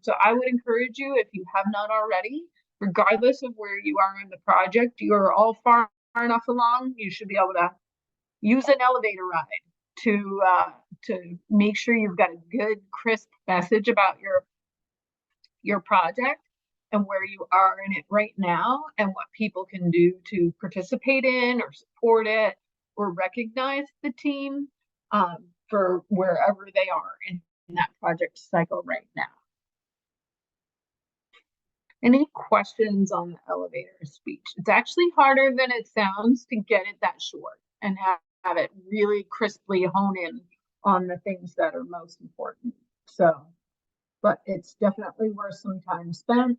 So I would encourage you, if you have not already, regardless of where you are in the project, you are all far enough along, you should be able to use an elevator ride to make sure you've got a good, crisp message about your project and where you are in it right now and what people can do to participate in or support it or recognize the team for wherever they are in that project cycle right now. Any questions on the elevator speech? It's actually harder than it sounds to get it that short and have it really crisply hone in on the things that are most important. So, but it's definitely worth some time spent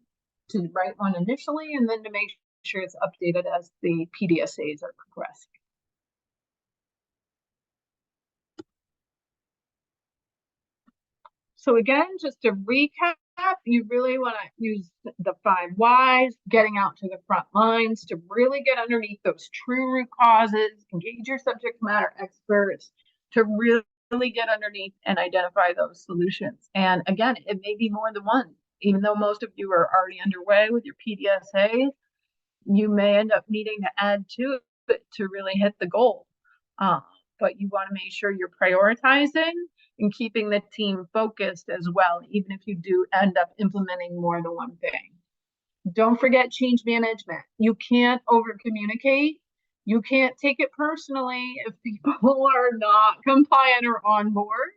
to write one initially and then to make sure it's updated as the PDSAs are progressing. So again, just to recap, you really want to use the 5 whys, getting out to the front lines to really get underneath those true root causes, engage your subject matter experts to really get underneath and identify those solutions. And again, it may be more than one. Even though most of you are already underway with your PDSA, you may end up needing to add to it to really hit the goal. But you want to make sure you're prioritizing and keeping the team focused as well, even if you do end up implementing more than one thing. Don't forget change management. You can't over communicate. You can't take it personally if people are not compliant or on board.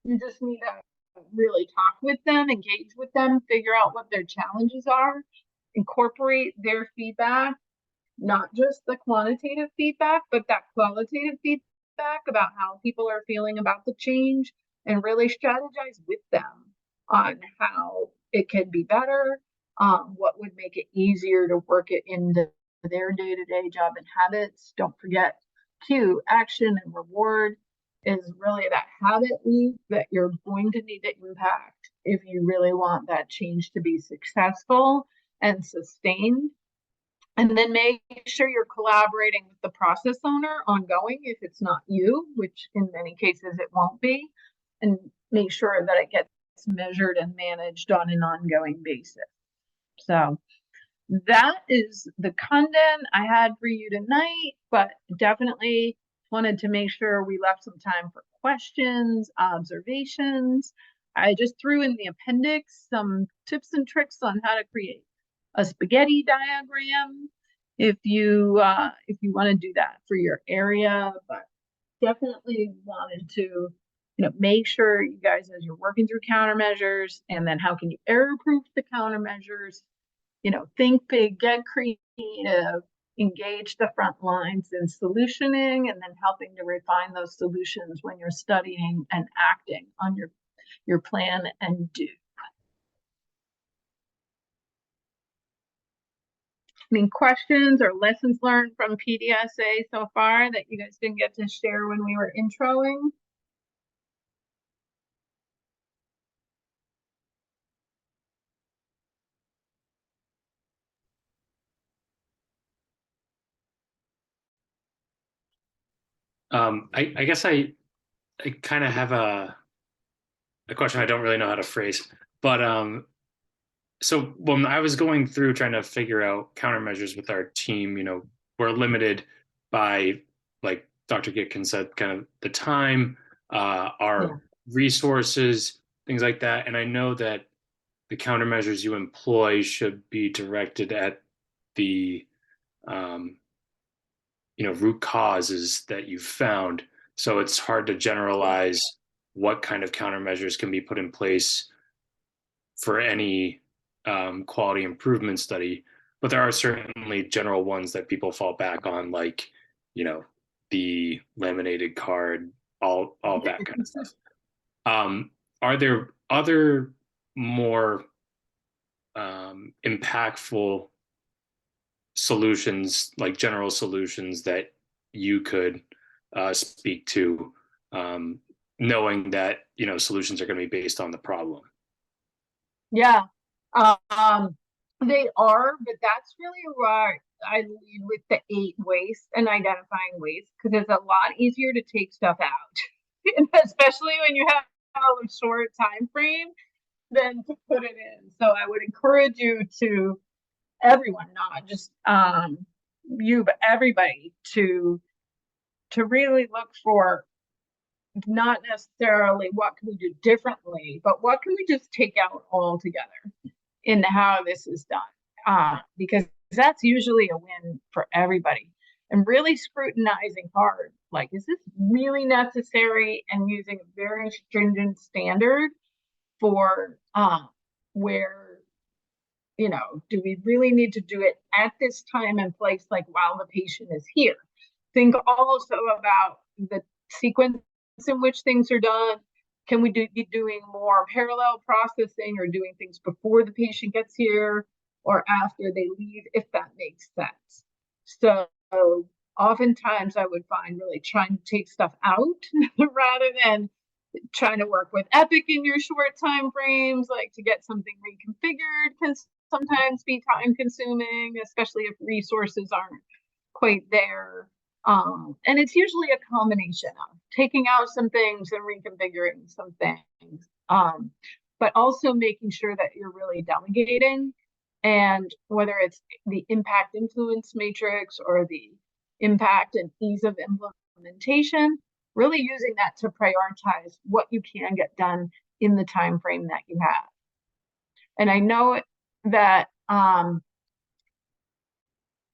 You just need to really talk with them, engage with them, figure out what their challenges are, incorporate their feedback, not just the quantitative feedback, but that qualitative feedback about how people are feeling about the change, and really strategize with them on how it can be better, what would make it easier to work it into their day-to-day job and habits. Don't forget cue, action, and reward is really that habit loop that you're going to need to impact if you really want that change to be successful and sustained. And then make sure you're collaborating with the process owner ongoing if it's not you, which in many cases it won't be, and make sure that it gets measured and managed on an ongoing basis. So that is the content I had for you tonight, but definitely wanted to make sure we left some time for questions, observations. I just threw in the appendix some tips and tricks on how to create a spaghetti diagram if you want to do that for your area, but definitely wanted to make sure you guys, as you're working through countermeasures, and then how can you error proof the countermeasures, think big, get creative, engage the front lines in solutioning, and then helping to refine those solutions when you're studying and acting on your plan and do. Any questions or lessons learned from PDSA so far that you guys didn't get to share when we were introing? I guess I kind of have a question I don't really know how to phrase, but so when I was going through trying to figure out countermeasures with our team, we're limited by, like Dr. Gitkin said, kind of the time, our resources, things like that. And I know that the countermeasures you employ should be directed at the root causes that you've found. So it's hard to generalize what kind of countermeasures can be put in place for any quality improvement study. But there are certainly general ones that people fall back on, like, the laminated card, all that kind of stuff. Are there other more impactful solutions, like general solutions, that you could speak to, knowing that solutions are going to be based on the problem? Yeah, they are, but that's really why I lead with the 8 waste and identifying waste, because it's a lot easier to take stuff out, especially when you have a short time frame. than to put it in. So I would encourage you to, everyone, not just you, but everybody, to really look for not necessarily what can we do differently, but what can we just take out altogether in how this is done, because that's usually a win for everybody. And really scrutinizing hard, like, is this really necessary, and using a very stringent standard for where, you know, do we really need to do it at this time and place, like while the patient is here? Think also about the sequence in which things are done. Can we be doing more parallel processing, or doing things before the patient gets here or after they leave, if that makes sense? So oftentimes I would find really trying to take stuff out rather than trying to work with Epic in your short time frames, like to get something reconfigured can sometimes be time consuming, especially if resources aren't quite there. And it's usually a combination of taking out some things and reconfiguring some things, but also making sure that you're really delegating. And whether it's the impact influence matrix or the impact and ease of implementation, really using that to prioritize what you can get done in the time frame that you have. And I know that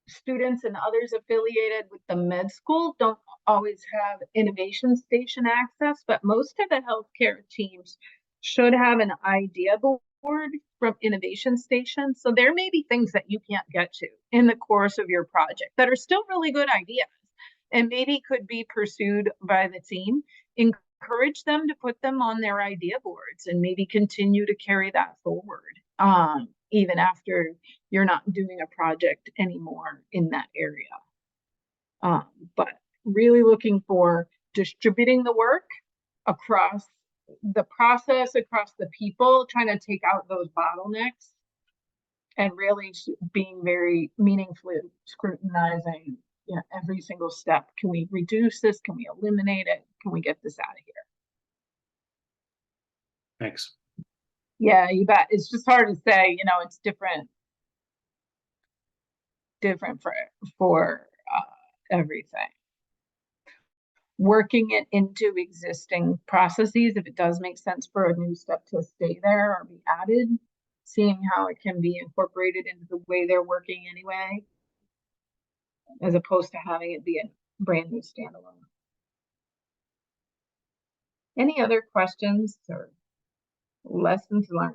students and others affiliated with the med school don't always have innovation station access, but most of the healthcare teams should have an idea board from innovation station. So there may be things that you can't get to in the course of your project that are still really good ideas and maybe could be pursued by the team. Encourage them to put them on their idea boards and maybe continue to carry that forward, even after you're not doing a project anymore in that area. But really looking for distributing the work across the process, across the people, trying to take out those bottlenecks, and really being very meaningfully scrutinizing, you know, every single step. Can we reduce this? Can we eliminate it? Can we get this out of here? Thanks. Yeah, you bet. It's just hard to say, you know, it's different for everything. Working it into existing processes, if it does make sense for a new step to stay there or be added, seeing how it can be incorporated into the way they're working anyway, as opposed to having it be a brand new standalone. Any other questions or lessons learned?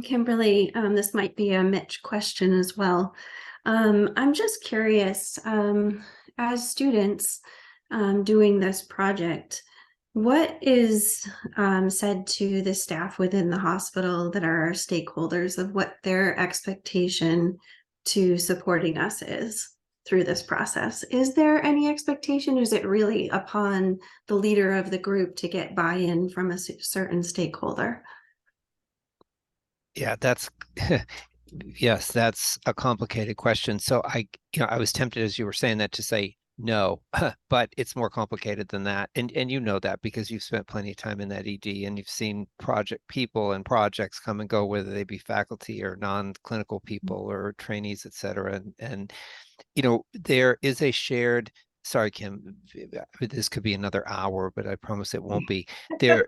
Kimberly, this might be a Mitch question as well. I'm just curious, as students doing this project, what is said to the staff within the hospital that are our stakeholders of what their expectation to supporting us is through this process? Is there any expectation? Is it really upon the leader of the group to get buy-in from a certain stakeholder? Yeah, that's yes, that's a complicated question. So I was tempted as you were saying that to say no, but it's more complicated than that. And you know that because you've spent plenty of time in that ED and you've seen project people and projects come and go, whether they be faculty or non-clinical people or trainees, et cetera. And you know, there is a shared, sorry, Kim, this could be another hour, but I promise it won't be. The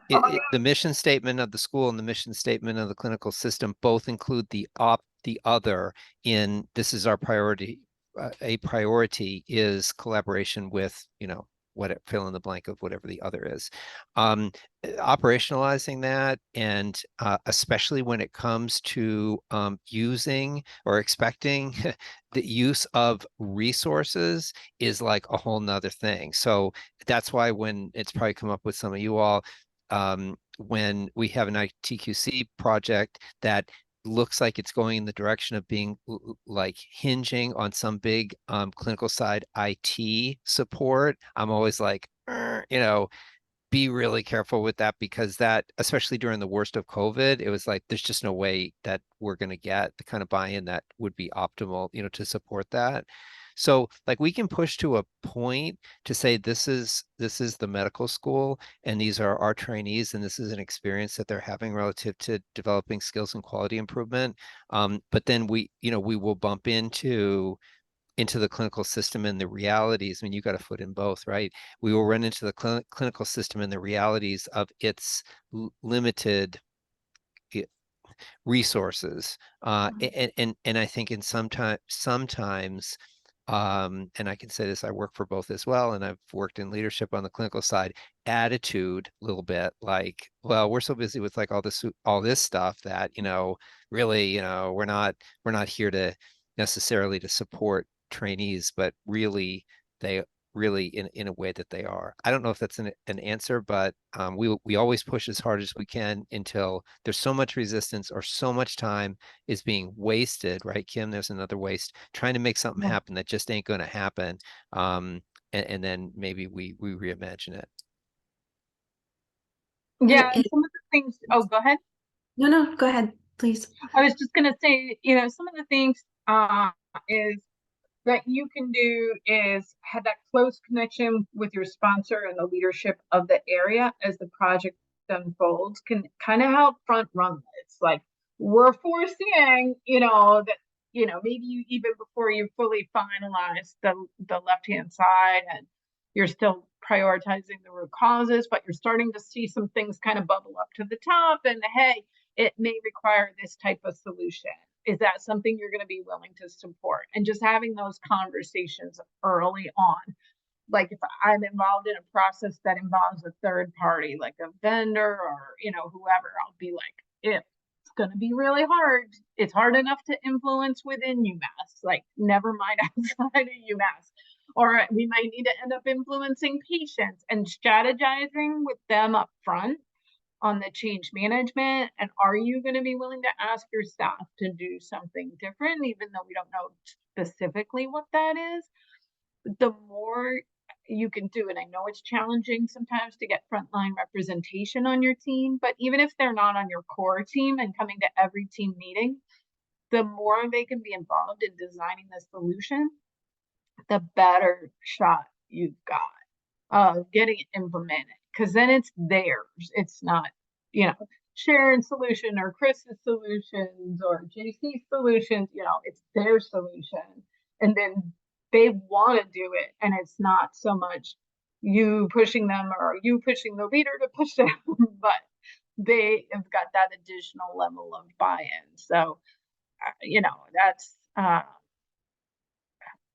mission statement of the school and the mission statement of the clinical system both include the other in this is our priority. A priority is collaboration with, you know, fill in the blank of whatever the other is. Operationalizing that, and especially when it comes to using or expecting the use of resources is like a whole nother thing. So that's why when it's probably come up with some of you all, when we have an ITQC project that looks like it's going in the direction of being like hinging on some big clinical side IT support, I'm always like, you know, be really careful with that, because that, especially during the worst of COVID, it was like, there's just no way that we're going to get the kind of buy-in that would be optimal, you know, to support that. So like we can push to a point to say this is the medical school and these are our trainees and this is an experience that they're having relative to developing skills and quality improvement. But then we will bump into the clinical system and the realities. I mean, you got a foot in both, right? We will run into the clinical system and the realities of its limited resources. And I think in sometimes, and I can say this, I work for both as well, and I've worked in leadership on the clinical side, attitude a little bit like, well, we're so busy with like all this stuff that, really, we're not here to necessarily to support trainees, but really in a way that they are. I don't know if that's an answer, but we always push as hard as we can until there's so much resistance or so much time is being wasted, right, Kim? There's another waste trying to make something happen that just ain't going to happen. And then maybe we reimagine it. Yeah, and some of the things, oh, go ahead. No, go ahead, please. I was just gonna say, some of the things is that you can do is have that close connection with your sponsor and the leadership of the area as the project unfolds can kind of help front run this. Like we're foreseeing, that, maybe you even before you fully finalize the left-hand side and you're still prioritizing the root causes, but you're starting to see some things kind of bubble up to the top and hey, it may require this type of solution. Is that something you're going to be willing to support? And just having those conversations early on. Like if I'm involved in a process that involves a third party, like a vendor or, whoever, I'll be like, it's going to be really hard. It's hard enough to influence within UMass, like never mind outside of UMass. Or we might need to end up influencing patients and strategizing with them up front on the change management. And are you going to be willing to ask your staff to do something different, even though we don't know specifically what that is? The more you can do, and I know it's challenging sometimes to get frontline representation on your team, but even if they're not on your core team and coming to every team meeting, the more they can be involved in designing the solution, the better shot you've got of getting it implemented. Because then it's theirs. It's not, Sharon's solution or Chris's solutions or JC's solutions. It's their solution. And then they want to do it. And it's not so much you pushing them or you pushing the leader to push them, but they have got that additional level of buy-in. So, that's,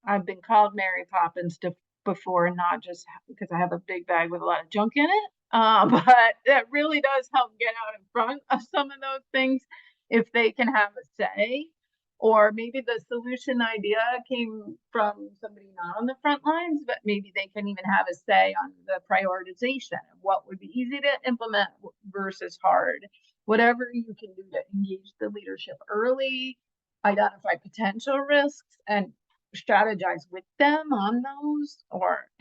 I've been called Mary Poppins before, not just because I have a big bag with a lot of junk in it, but that really does help get out in front of some of those things if they can have a say. Or maybe the solution idea came from somebody not on the front lines, but maybe they can even have a say on the prioritization of what would be easy to implement versus hard. Whatever you can do to engage the leadership early, identify potential risks, and strategize with them on those.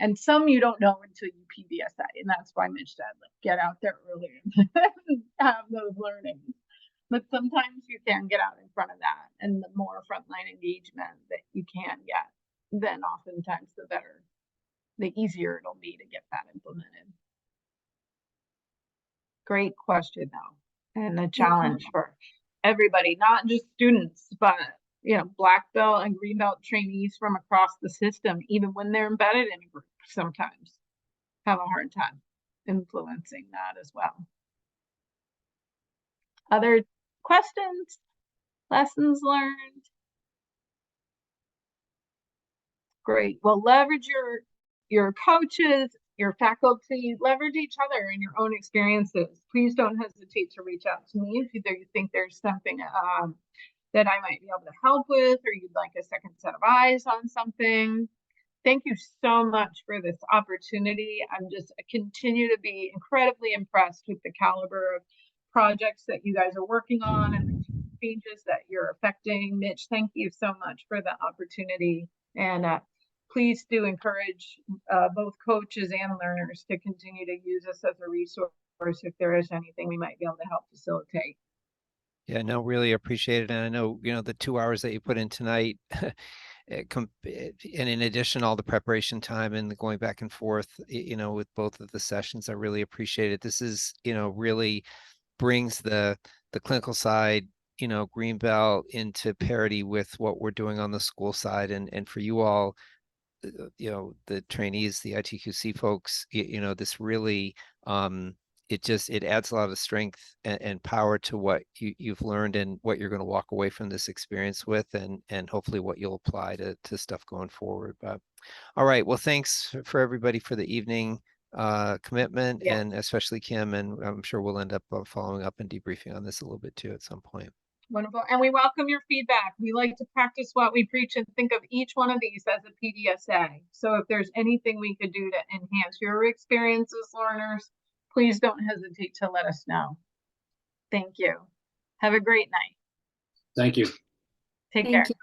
And some you don't know until you PBSA, and that's why Mitch said, like, get out there earlier and have those learnings. But sometimes you can get out in front of that, and the more frontline engagement that you can get, then oftentimes the better, the easier it'll be to get that implemented. Great question though, and a challenge for everybody, not just students, but black belt and green belt trainees from across the system, even when they're embedded in a group, sometimes have a hard time influencing that as well. Other questions, lessons learned? Great. Well, leverage your coaches, your faculty, leverage each other in your own experiences. Please don't hesitate to reach out to me if you think there's something that I might be able to help with, or you'd like a second set of eyes on something. Thank you so much for this opportunity. I continue to be incredibly impressed with the caliber of projects that you guys are working on and the changes that you're affecting. Mitch, thank you so much for the opportunity. And please do encourage both coaches and learners to continue to use us as a resource if there is anything we might be able to help facilitate. Yeah, no, really appreciate it. And I know, the 2 hours that you put in tonight and in addition, all the preparation time and the going back and forth, you know, with both of the sessions, I really appreciate it. This is, you know, really brings the clinical side, you know, Greenbelt into parity with what we're doing on the school side. And for you all, you know, the trainees, the ITQC folks, you know, this really, it adds a lot of strength and power to what you've learned and what you're going to walk away from this experience with, and hopefully what you'll apply to stuff going forward. But all right, well, thanks for everybody for the evening commitment, Yeah. and especially Kim, and I'm sure we'll end up following up and debriefing on this a little bit too at some point. Wonderful. And we welcome your feedback. We like to practice what we preach and think of each one of these as a PDSA. So if there's anything we could do to enhance your experience as learners, please don't hesitate to let us know. Thank you. Have a great night. Thank you. Take Thank care. you.